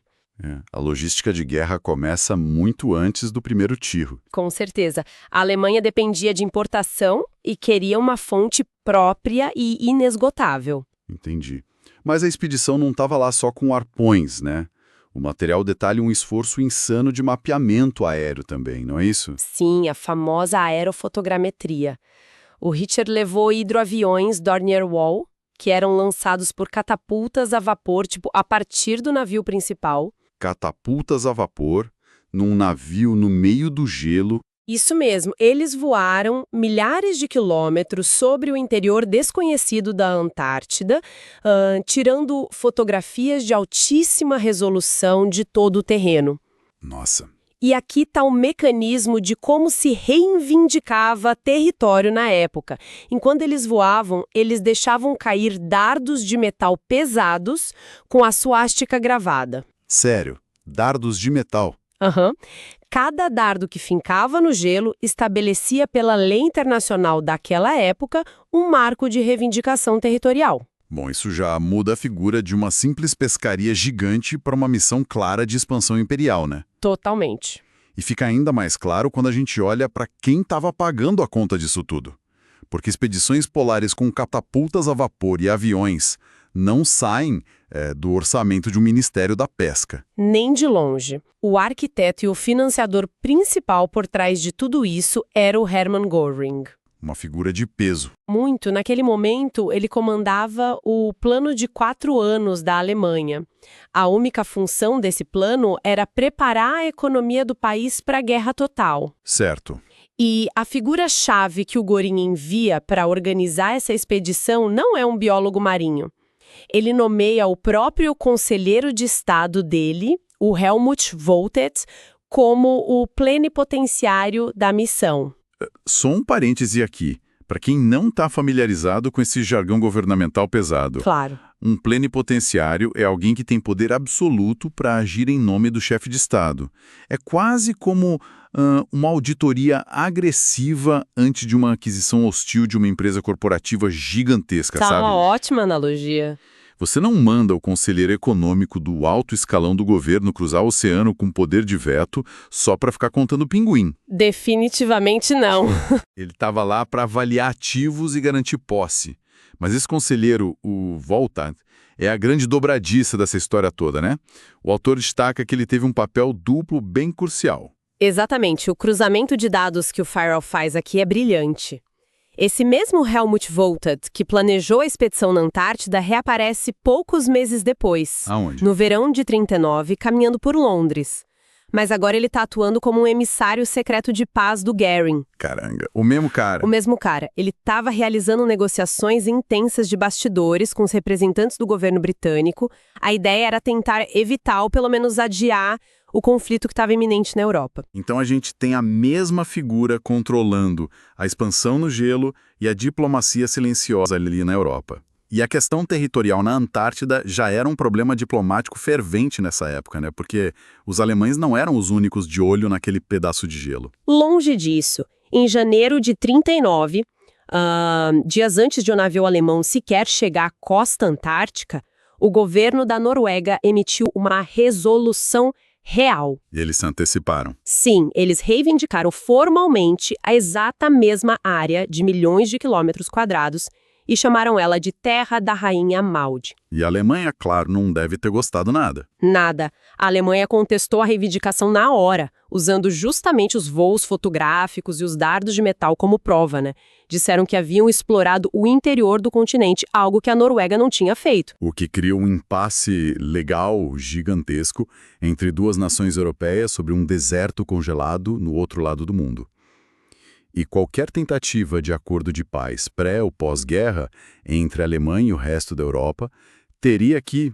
A logística de guerra começa muito antes do primeiro tiro. Com certeza. A Alemanha dependia de importação e queria uma fonte própria e inesgotável. Entendi. Mas a expedição não estava lá só com arpões, né? O material detalha um esforço insano de mapeamento aéreo também, não é isso? Sim, a famosa aerofotogrametria. O Hitcher levou hidroaviões Dornier Wall, que eram lançados por catapultas a vapor, a partir do navio principal. Catapultas a vapor, num navio no meio do gelo. Isso mesmo, eles voaram milhares de quilômetros sobre o interior desconhecido da Antártida, tirando fotografias de altíssima resolução de todo o terreno. Nossa. E aqui está o mecanismo de como se reivindicava território na época. Enquanto eles voavam, eles deixavam cair dardos de metal pesados com a suástica gravada. Sério? Dardos de metal? Aham. Cada dardo que fincava no gelo estabelecia pela lei internacional daquela época um marco de reivindicação territorial. Bom, isso já muda a figura de uma simples pescaria gigante para uma missão clara de expansão imperial, né? Totalmente. E fica ainda mais claro quando a gente olha para quem estava pagando a conta disso tudo. Porque expedições polares com catapultas a vapor e aviões não saem do orçamento de um Ministério da Pesca. Nem de longe. O arquiteto e o financiador principal por trás de tudo isso era o Hermann Göring. Uma figura de peso. Muito. Naquele momento, ele comandava o plano de 4 anos da Alemanha. A única função desse plano era preparar a economia do país para a guerra total. Certo. E a figura-chave que o Göring envia para organizar essa expedição não é um biólogo marinho. Ele nomeia o próprio conselheiro de Estado dele, o Helmut Voltet, como o plenipotenciário da missão. Só um parêntese aqui, para quem não está familiarizado com esse jargão governamental pesado. Claro. Um plenipotenciário é alguém que tem poder absoluto para agir em nome do chefe de Estado. É quase como uma auditoria agressiva antes de uma aquisição hostil de uma empresa corporativa gigantesca, Tá, sabe? uma ótima analogia. Você não manda o conselheiro econômico do alto escalão do governo cruzar o oceano com poder de veto só para ficar contando pinguim. Definitivamente não. Ele estava lá para avaliar ativos e garantir posse. Mas esse conselheiro, o Voltat, é a grande dobradiça dessa história toda, né? O autor destaca que ele teve um papel duplo bem crucial. Exatamente. O cruzamento de dados que o Firewall faz aqui é brilhante. Esse mesmo Helmut Voltat, que planejou a expedição na Antártida, reaparece poucos meses depois. Aonde? No verão de 39, caminhando por Londres. Mas agora ele está atuando como um emissário secreto de paz do Goering. Caranga, o mesmo cara. O mesmo cara. Ele estava realizando negociações intensas de bastidores com os representantes do governo britânico. A ideia era tentar evitar ou pelo menos adiar o conflito que estava iminente na Europa. Então a gente tem a mesma figura controlando a expansão no gelo e a diplomacia silenciosa ali na Europa. E a questão territorial na Antártida já era um problema diplomático fervente nessa época, né? Porque os alemães não eram os únicos de olho naquele pedaço de gelo. Longe disso, em janeiro de 39, dias antes de um navio alemão sequer chegar à costa antártica, o governo da Noruega emitiu uma resolução real. E eles se anteciparam. Sim, eles reivindicaram formalmente a exata mesma área de milhões de quilômetros quadrados e chamaram ela de Terra da Rainha Maud. E a Alemanha, claro, não deve ter gostado nada. Nada. A Alemanha contestou a reivindicação na hora, usando justamente os voos fotográficos e os dardos de metal como prova, né? Disseram que haviam explorado o interior do continente, algo que a Noruega não tinha feito. O que cria um impasse legal gigantesco entre duas nações europeias sobre um deserto congelado no outro lado do mundo. E qualquer tentativa de acordo de paz pré- ou pós-guerra entre a Alemanha e o resto da Europa teria que,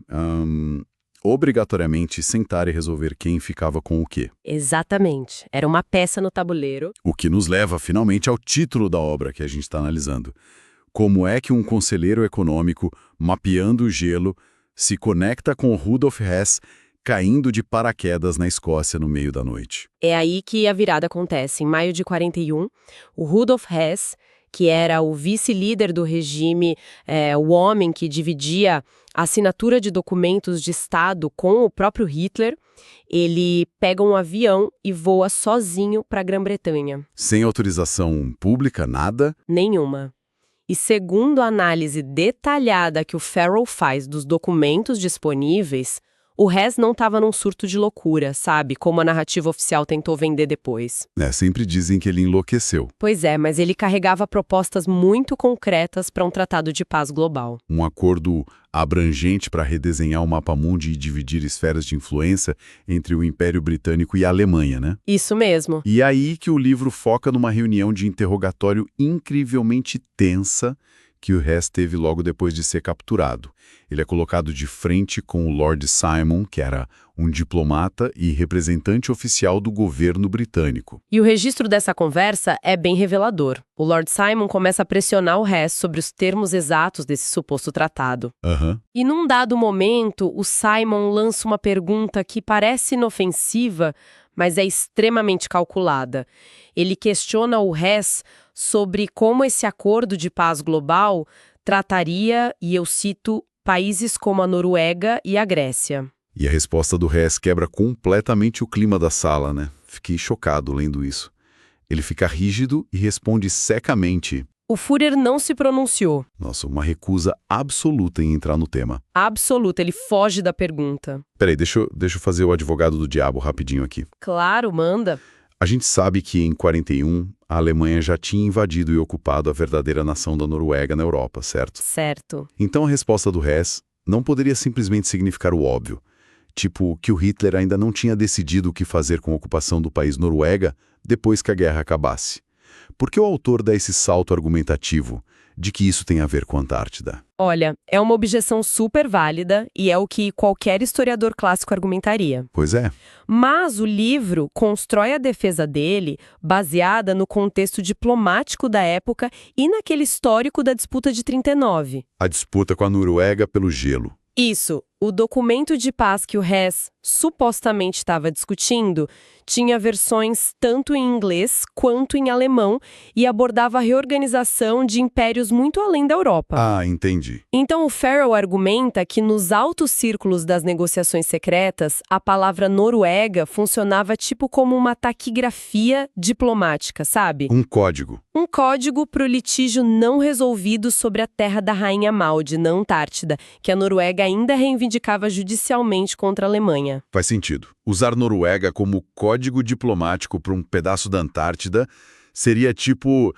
obrigatoriamente, sentar e resolver quem ficava com o quê. Exatamente. Era uma peça no tabuleiro. O que nos leva, finalmente, ao título da obra que a gente está analisando. Como é que um conselheiro econômico, mapeando o gelo, se conecta com Rudolf Hess, caindo de paraquedas na Escócia no meio da noite? É aí que a virada acontece. Em maio de 41, o Rudolf Hess, que era o vice-líder do regime, o homem que dividia a assinatura de documentos de Estado com o próprio Hitler, ele pega um avião e voa sozinho para a Grã-Bretanha. Sem autorização pública, nada? Nenhuma. E segundo a análise detalhada que o Farrell faz dos documentos disponíveis, o Hess não estava num surto de loucura, sabe? Como a narrativa oficial tentou vender depois. Sempre dizem que ele enlouqueceu. Pois é, mas ele carregava propostas muito concretas para um tratado de paz global. Um acordo abrangente para redesenhar o mapa mundi e dividir esferas de influência entre o Império Britânico e a Alemanha, né? Isso mesmo. E aí que o livro foca numa reunião de interrogatório incrivelmente tensa que o Hess teve logo depois de ser capturado. Ele é colocado de frente com o Lord Simon, que era um diplomata e representante oficial do governo britânico. E o registro dessa conversa é bem revelador. O Lord Simon começa a pressionar o Hess sobre os termos exatos desse suposto tratado. E num dado momento, o Simon lança uma pergunta que parece inofensiva, mas é extremamente calculada. Ele questiona o Hess sobre como esse acordo de paz global trataria, e eu cito, países como a Noruega e a Grécia. E a resposta do Hess quebra completamente o clima da sala, né? Fiquei chocado lendo isso. Ele fica rígido e responde secamente. O Führer não se pronunciou. Nossa, uma recusa absoluta em entrar no tema. Absoluta, ele foge da pergunta. Peraí, deixa eu fazer o advogado do diabo rapidinho aqui. Claro, manda. A gente sabe que em 41 a Alemanha já tinha invadido e ocupado a verdadeira nação da Noruega na Europa, certo? Certo. Então a resposta do Hess não poderia simplesmente significar o óbvio. Tipo, que o Hitler ainda não tinha decidido o que fazer com a ocupação do país Noruega depois que a guerra acabasse. Por que o autor dá esse salto argumentativo de que isso tem a ver com a Antártida? Olha, é uma objeção super válida e é o que qualquer historiador clássico argumentaria. Pois é. Mas o livro constrói a defesa dele baseada no contexto diplomático da época e naquele histórico da disputa de 39. A disputa com a Noruega pelo gelo. Isso. O documento de paz que o Hess supostamente estava discutindo tinha versões tanto em inglês quanto em alemão e abordava a reorganização de impérios muito além da Europa. Ah, entendi. Então o Farrell argumenta que nos altos círculos das negociações secretas, a palavra Noruega funcionava tipo como uma taquigrafia diplomática, sabe? Um código. Um código para o litígio não resolvido sobre a terra da Rainha Maud, na Antártida, que a Noruega ainda reivindicava judicialmente contra a Alemanha. Faz sentido. Usar Noruega como código diplomático para um pedaço da Antártida Seria tipo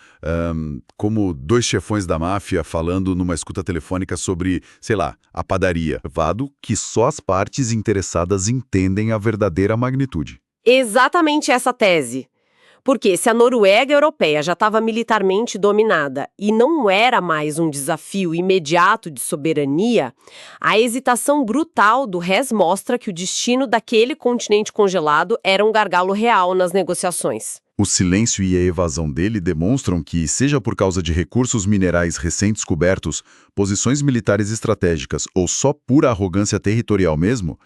como dois chefões da máfia falando numa escuta telefônica sobre, sei lá, a padaria. Vado que só as partes interessadas entendem a verdadeira magnitude. Exatamente essa tese. Porque se a Noruega europeia já estava militarmente dominada e não era mais um desafio imediato de soberania, a hesitação brutal do Hess mostra que o destino daquele continente congelado era um gargalo real nas negociações. O silêncio e a evasão dele demonstram que, seja por causa de recursos minerais recentes cobertos, posições militares estratégicas ou só pura arrogância territorial mesmo,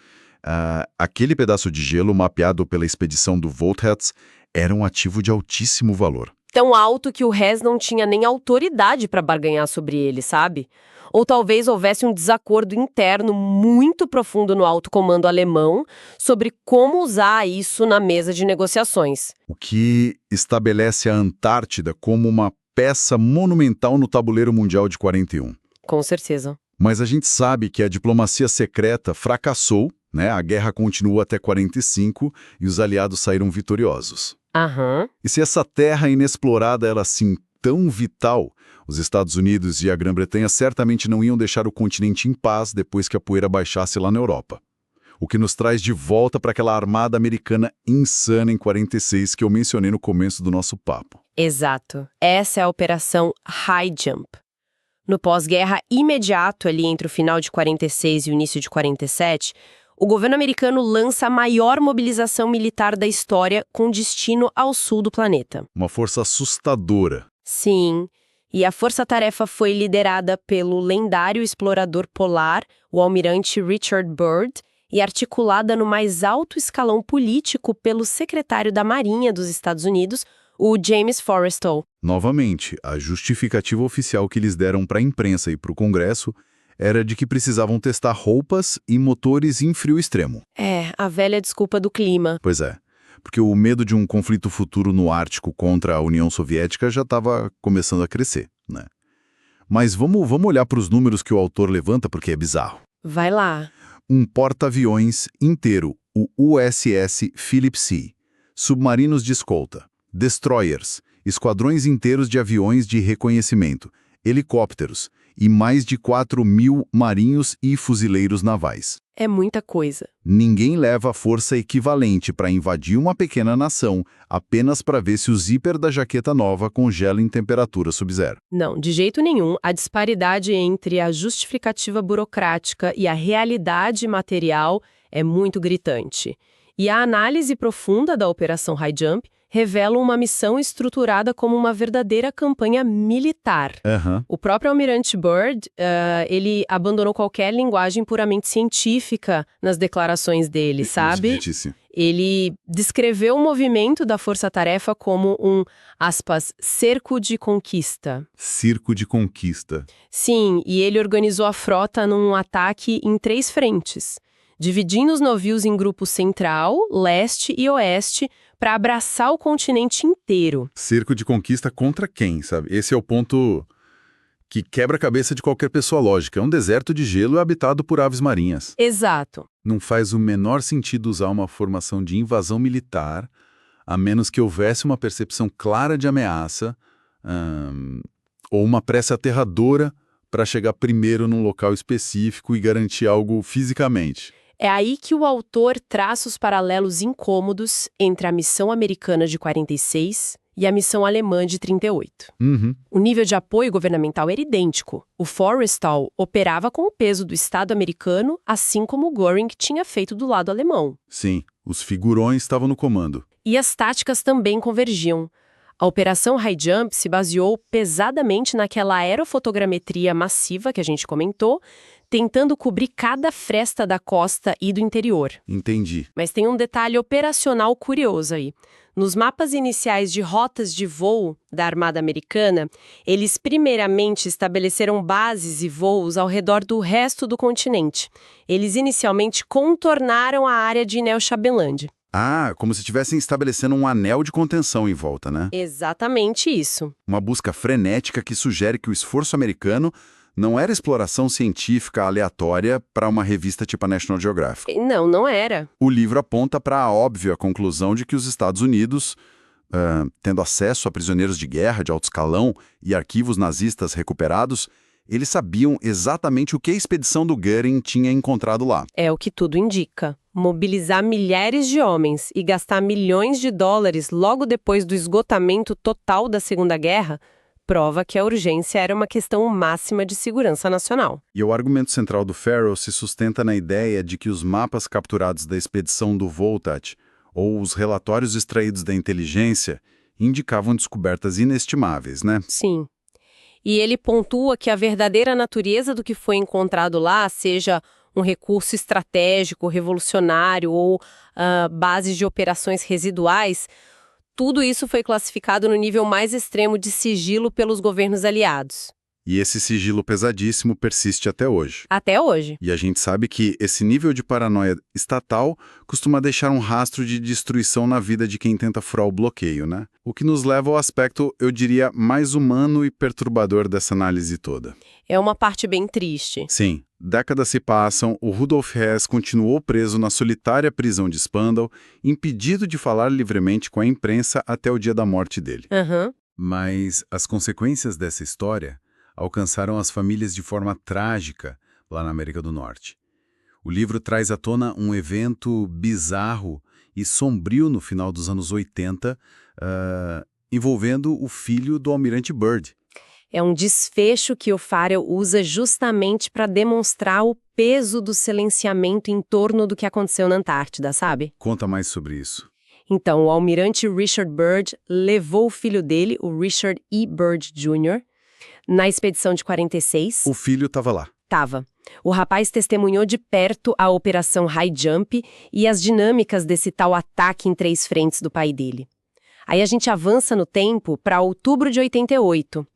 aquele pedaço de gelo mapeado pela expedição do Volthats era um ativo de altíssimo valor. Tão alto que o Hess não tinha nem autoridade para barganhar sobre ele, sabe? Ou talvez houvesse um desacordo interno muito profundo no alto comando alemão sobre como usar isso na mesa de negociações. O que estabelece a Antártida como uma peça monumental no tabuleiro mundial de 41. Com certeza. Mas a gente sabe que a diplomacia secreta fracassou, né? A guerra continuou até 45 e os aliados saíram vitoriosos. Aham. E se essa terra inexplorada era assim tão vital, os Estados Unidos e a Grã-Bretanha certamente não iam deixar o continente em paz depois que a poeira baixasse lá na Europa. O que nos traz de volta para aquela armada americana insana em 46 que eu mencionei no começo do nosso papo. Exato. Essa é a Operação High Jump. No pós-guerra imediato, ali entre o final de 46 e o início de 47, o governo americano lança a maior mobilização militar da história com destino ao sul do planeta. Uma força assustadora. Sim, e a força-tarefa foi liderada pelo lendário explorador polar, o almirante Richard Byrd, e articulada no mais alto escalão político pelo secretário da Marinha dos Estados Unidos, o James Forrestal. Novamente, a justificativa oficial que eles deram para a imprensa e para o Congresso era de que precisavam testar roupas e motores em frio extremo. É, a velha desculpa do clima. Pois é, porque o medo de um conflito futuro no Ártico contra a União Soviética já estava começando a crescer, né? Mas vamos olhar para os números que o autor levanta, porque é bizarro. Vai lá. Um porta-aviões inteiro, o USS Philip C., submarinos de escolta, destroyers, esquadrões inteiros de aviões de reconhecimento, helicópteros e mais de 4.000 marinhos e fuzileiros navais. É muita coisa. Ninguém leva força equivalente para invadir uma pequena nação apenas para ver se o zíper da jaqueta nova congela em temperatura sub-zero. Não, de jeito nenhum. A disparidade entre a justificativa burocrática e a realidade material é muito gritante. E a análise profunda da Operação High Jump revela uma missão estruturada como uma verdadeira campanha militar. O próprio almirante Byrd, ele abandonou qualquer linguagem puramente científica nas declarações dele, sabe? Ele descreveu o movimento da força-tarefa como um, aspas, cerco de conquista. Circo de conquista. Sim, e ele organizou a frota num ataque em 3 frentes, dividindo os navios em grupo central, leste e oeste, para abraçar o continente inteiro. Cerco de conquista contra quem, sabe? Esse é o ponto que quebra a cabeça de qualquer pessoa lógica. É um deserto de gelo habitado por aves marinhas. Exato. Não faz o menor sentido usar uma formação de invasão militar, a menos que houvesse uma percepção clara de ameaça, ou uma pressa aterradora para chegar primeiro num local específico e garantir algo fisicamente. É aí que o autor traça os paralelos incômodos entre a missão americana de 46 e a missão alemã de 38. O nível de apoio governamental era idêntico. O Forrestal operava com o peso do Estado americano, assim como o Göring tinha feito do lado alemão. Sim, os figurões estavam no comando. E as táticas também convergiam. A Operação High Jump se baseou pesadamente naquela aerofotogrametria massiva que a gente comentou, tentando cobrir cada fresta da costa e do interior. Entendi. Mas tem um detalhe operacional curioso aí. Nos mapas iniciais de rotas de voo da Armada Americana, eles primeiramente estabeleceram bases e voos ao redor do resto do continente. Eles inicialmente contornaram a área de Neuschabenland. Ah, como se estivessem estabelecendo um anel de contenção em volta, né? Exatamente isso. Uma busca frenética que sugere que o esforço americano não era exploração científica aleatória para uma revista tipo a National Geographic. Não, não era. O livro aponta para a óbvia conclusão de que os Estados Unidos tendo acesso a prisioneiros de guerra de alto escalão e arquivos nazistas recuperados, eles sabiam exatamente o que a expedição do Göring tinha encontrado lá. É o que tudo indica. Mobilizar milhares de homens e gastar milhões de dólares logo depois do esgotamento total da Segunda Guerra prova que a urgência era uma questão máxima de segurança nacional. E o argumento central do Farrell se sustenta na ideia de que os mapas capturados da expedição do Voltat, ou os relatórios extraídos da inteligência, indicavam descobertas inestimáveis, né? Sim. E ele pontua que a verdadeira natureza do que foi encontrado lá, seja um recurso estratégico, revolucionário ou bases de operações residuais, tudo isso foi classificado no nível mais extremo de sigilo pelos governos aliados. E esse sigilo pesadíssimo persiste até hoje. Até hoje. E a gente sabe que esse nível de paranoia estatal costuma deixar um rastro de destruição na vida de quem tenta furar o bloqueio, né? O que nos leva ao aspecto, eu diria, mais humano e perturbador dessa análise toda. É uma parte bem triste. Sim, décadas se passam, o Rudolf Hess continuou preso na solitária prisão de Spandau, impedido de falar livremente com a imprensa até o dia da morte dele. Mas as consequências dessa história alcançaram as famílias de forma trágica lá na América do Norte. O livro traz à tona um evento bizarro e sombrio no final dos anos 80, envolvendo o filho do almirante Byrd. É um desfecho que o Farrell usa justamente para demonstrar o peso do silenciamento em torno do que aconteceu na Antártida, sabe? Conta mais sobre isso. Então, o almirante Richard Byrd levou o filho dele, o Richard E. Byrd Jr., na expedição de 46. O filho estava lá. Tava. O rapaz testemunhou de perto a Operação High Jump e as dinâmicas desse tal ataque em 3 frentes do pai dele. Aí a gente avança no tempo para outubro de 88.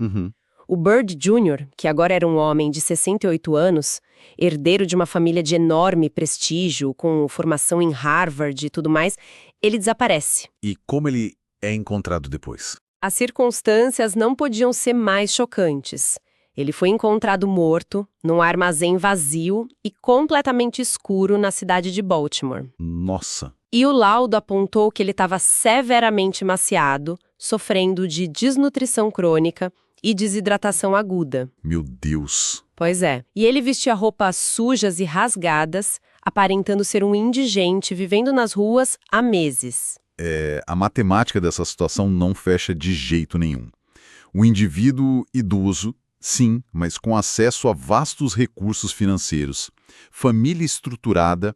O Byrd Jr., que agora era um homem de 68 anos, herdeiro de uma família de enorme prestígio, com formação em Harvard e tudo mais, ele desaparece. E como ele é encontrado depois? As circunstâncias não podiam ser mais chocantes. Ele foi encontrado morto, num armazém vazio e completamente escuro na cidade de Baltimore. Nossa! E o laudo apontou que ele estava severamente emaciado, sofrendo de desnutrição crônica e desidratação aguda. Meu Deus! Pois é. E ele vestia roupas sujas e rasgadas, aparentando ser um indigente vivendo nas ruas há meses. A matemática dessa situação não fecha de jeito nenhum. O indivíduo idoso, sim, mas com acesso a vastos recursos financeiros, família estruturada,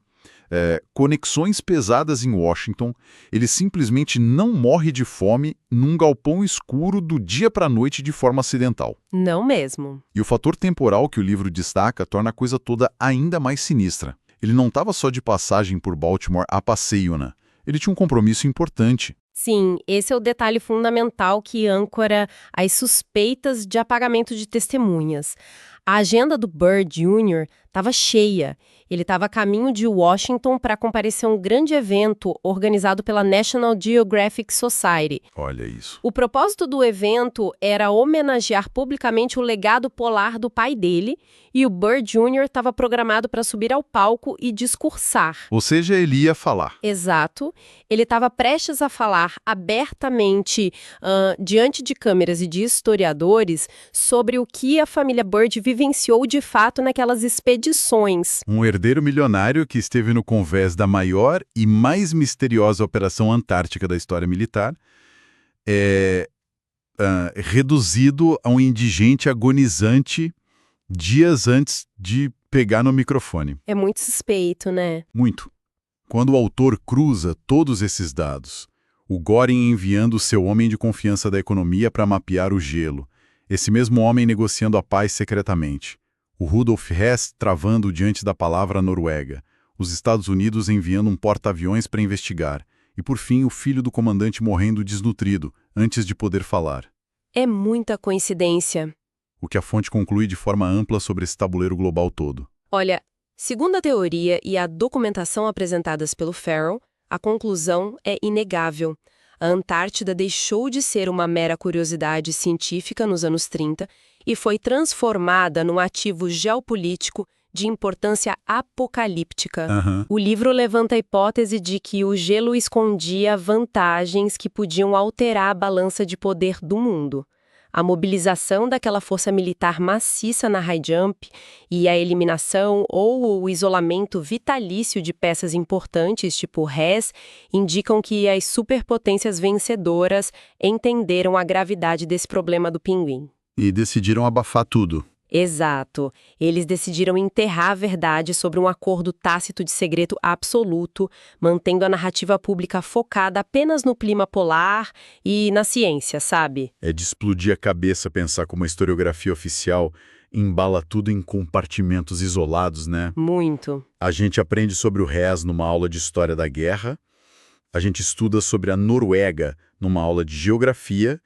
conexões pesadas em Washington, ele simplesmente não morre de fome num galpão escuro do dia para a noite de forma acidental. Não mesmo. E o fator temporal que o livro destaca torna a coisa toda ainda mais sinistra. Ele não estava só de passagem por Baltimore a passeio, né? Ele tinha um compromisso importante. Sim, esse é o detalhe fundamental que âncora as suspeitas de apagamento de testemunhas. A agenda do Byrd Jr. estava cheia. Ele estava a caminho de Washington para comparecer a um grande evento organizado pela National Geographic Society. Olha isso. O propósito do evento era homenagear publicamente o legado polar do pai dele, e o Byrd Jr. estava programado para subir ao palco e discursar. Ou seja, ele ia falar. Exato. Ele estava prestes a falar abertamente, diante de câmeras e de historiadores, sobre o que a família Byrd vivenciou de fato naquelas expedições. Um herdeiro milionário que esteve no convés da maior e mais misteriosa operação antártica da história militar, reduzido a um indigente agonizante dias antes de pegar no microfone. É muito suspeito, né? Muito. Quando o autor cruza todos esses dados, o Göring enviando seu homem de confiança da economia para mapear o gelo, esse mesmo homem negociando a paz secretamente, o Rudolf Hess travando diante da palavra Noruega, os Estados Unidos enviando um porta-aviões para investigar, e por fim o filho do comandante morrendo desnutrido, antes de poder falar. É muita coincidência. O que a fonte conclui de forma ampla sobre esse tabuleiro global todo. Olha, segundo a teoria e a documentação apresentadas pelo Farrell, a conclusão é inegável. A Antártida deixou de ser uma mera curiosidade científica nos anos 30 e foi transformada num ativo geopolítico de importância apocalíptica. Aham. O livro levanta a hipótese de que o gelo escondia vantagens que podiam alterar a balança de poder do mundo. A mobilização daquela força militar maciça na high jump e a eliminação ou o isolamento vitalício de peças importantes, tipo Hess, indicam que as superpotências vencedoras entenderam a gravidade desse problema do pinguim. E decidiram abafar tudo. Exato. Eles decidiram enterrar a verdade sobre um acordo tácito de segredo absoluto, mantendo a narrativa pública focada apenas no clima polar e na ciência, sabe? É de explodir a cabeça pensar como a historiografia oficial embala tudo em compartimentos isolados, né? Muito. A gente aprende sobre o Hess numa aula de História da Guerra, a gente estuda sobre a Noruega numa aula de Geografia,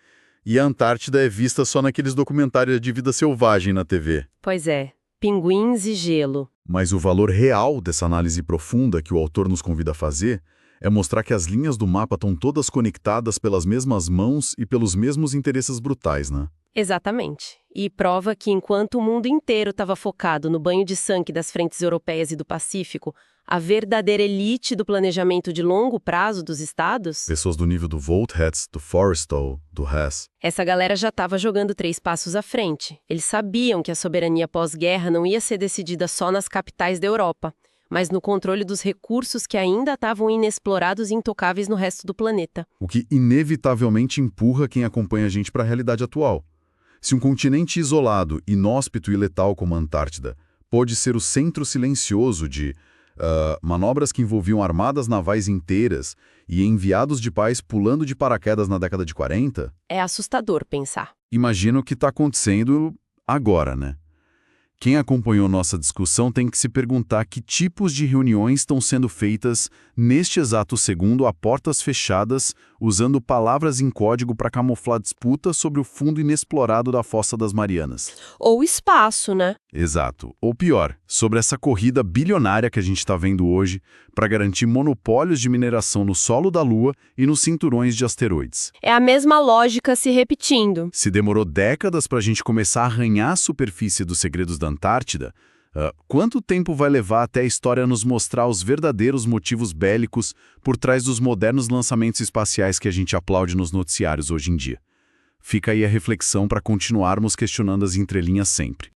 e a Antártida é vista só naqueles documentários de vida selvagem na TV. Pois é. Pinguins e gelo. Mas o valor real dessa análise profunda que o autor nos convida a fazer é mostrar que as linhas do mapa estão todas conectadas pelas mesmas mãos e pelos mesmos interesses brutais, né? Exatamente. E prova que enquanto o mundo inteiro estava focado no banho de sangue das frentes europeias e do Pacífico, a verdadeira elite do planejamento de longo prazo dos estados, Pessoas do nível do Volthetz, do Forrestal, do Hess. essa galera já estava jogando 3 passos à frente. Eles sabiam que a soberania pós-guerra não ia ser decidida só nas capitais da Europa, mas no controle dos recursos que ainda estavam inexplorados e intocáveis no resto do planeta. O que inevitavelmente empurra quem acompanha a gente para a realidade atual. Se um continente isolado, inóspito e letal como a Antártida pode ser o centro silencioso de manobras que envolviam armadas navais inteiras e enviados de paz pulando de paraquedas na década de 40, É assustador pensar. imagina o que está acontecendo agora, né? Quem acompanhou nossa discussão tem que se perguntar que tipos de reuniões estão sendo feitas neste exato segundo a portas fechadas, usando palavras em código para camuflar disputas sobre o fundo inexplorado da Fossa das Marianas. Ou espaço, né? Exato. Ou pior, sobre essa corrida bilionária que a gente está vendo hoje para garantir monopólios de mineração no solo da Lua e nos cinturões de asteroides. É a mesma lógica se repetindo. Se demorou décadas para a gente começar a arranhar a superfície dos segredos da Antártida, quanto tempo vai levar até a história nos mostrar os verdadeiros motivos bélicos por trás dos modernos lançamentos espaciais que a gente aplaude nos noticiários hoje em dia? Fica aí a reflexão para continuarmos questionando as entrelinhas sempre.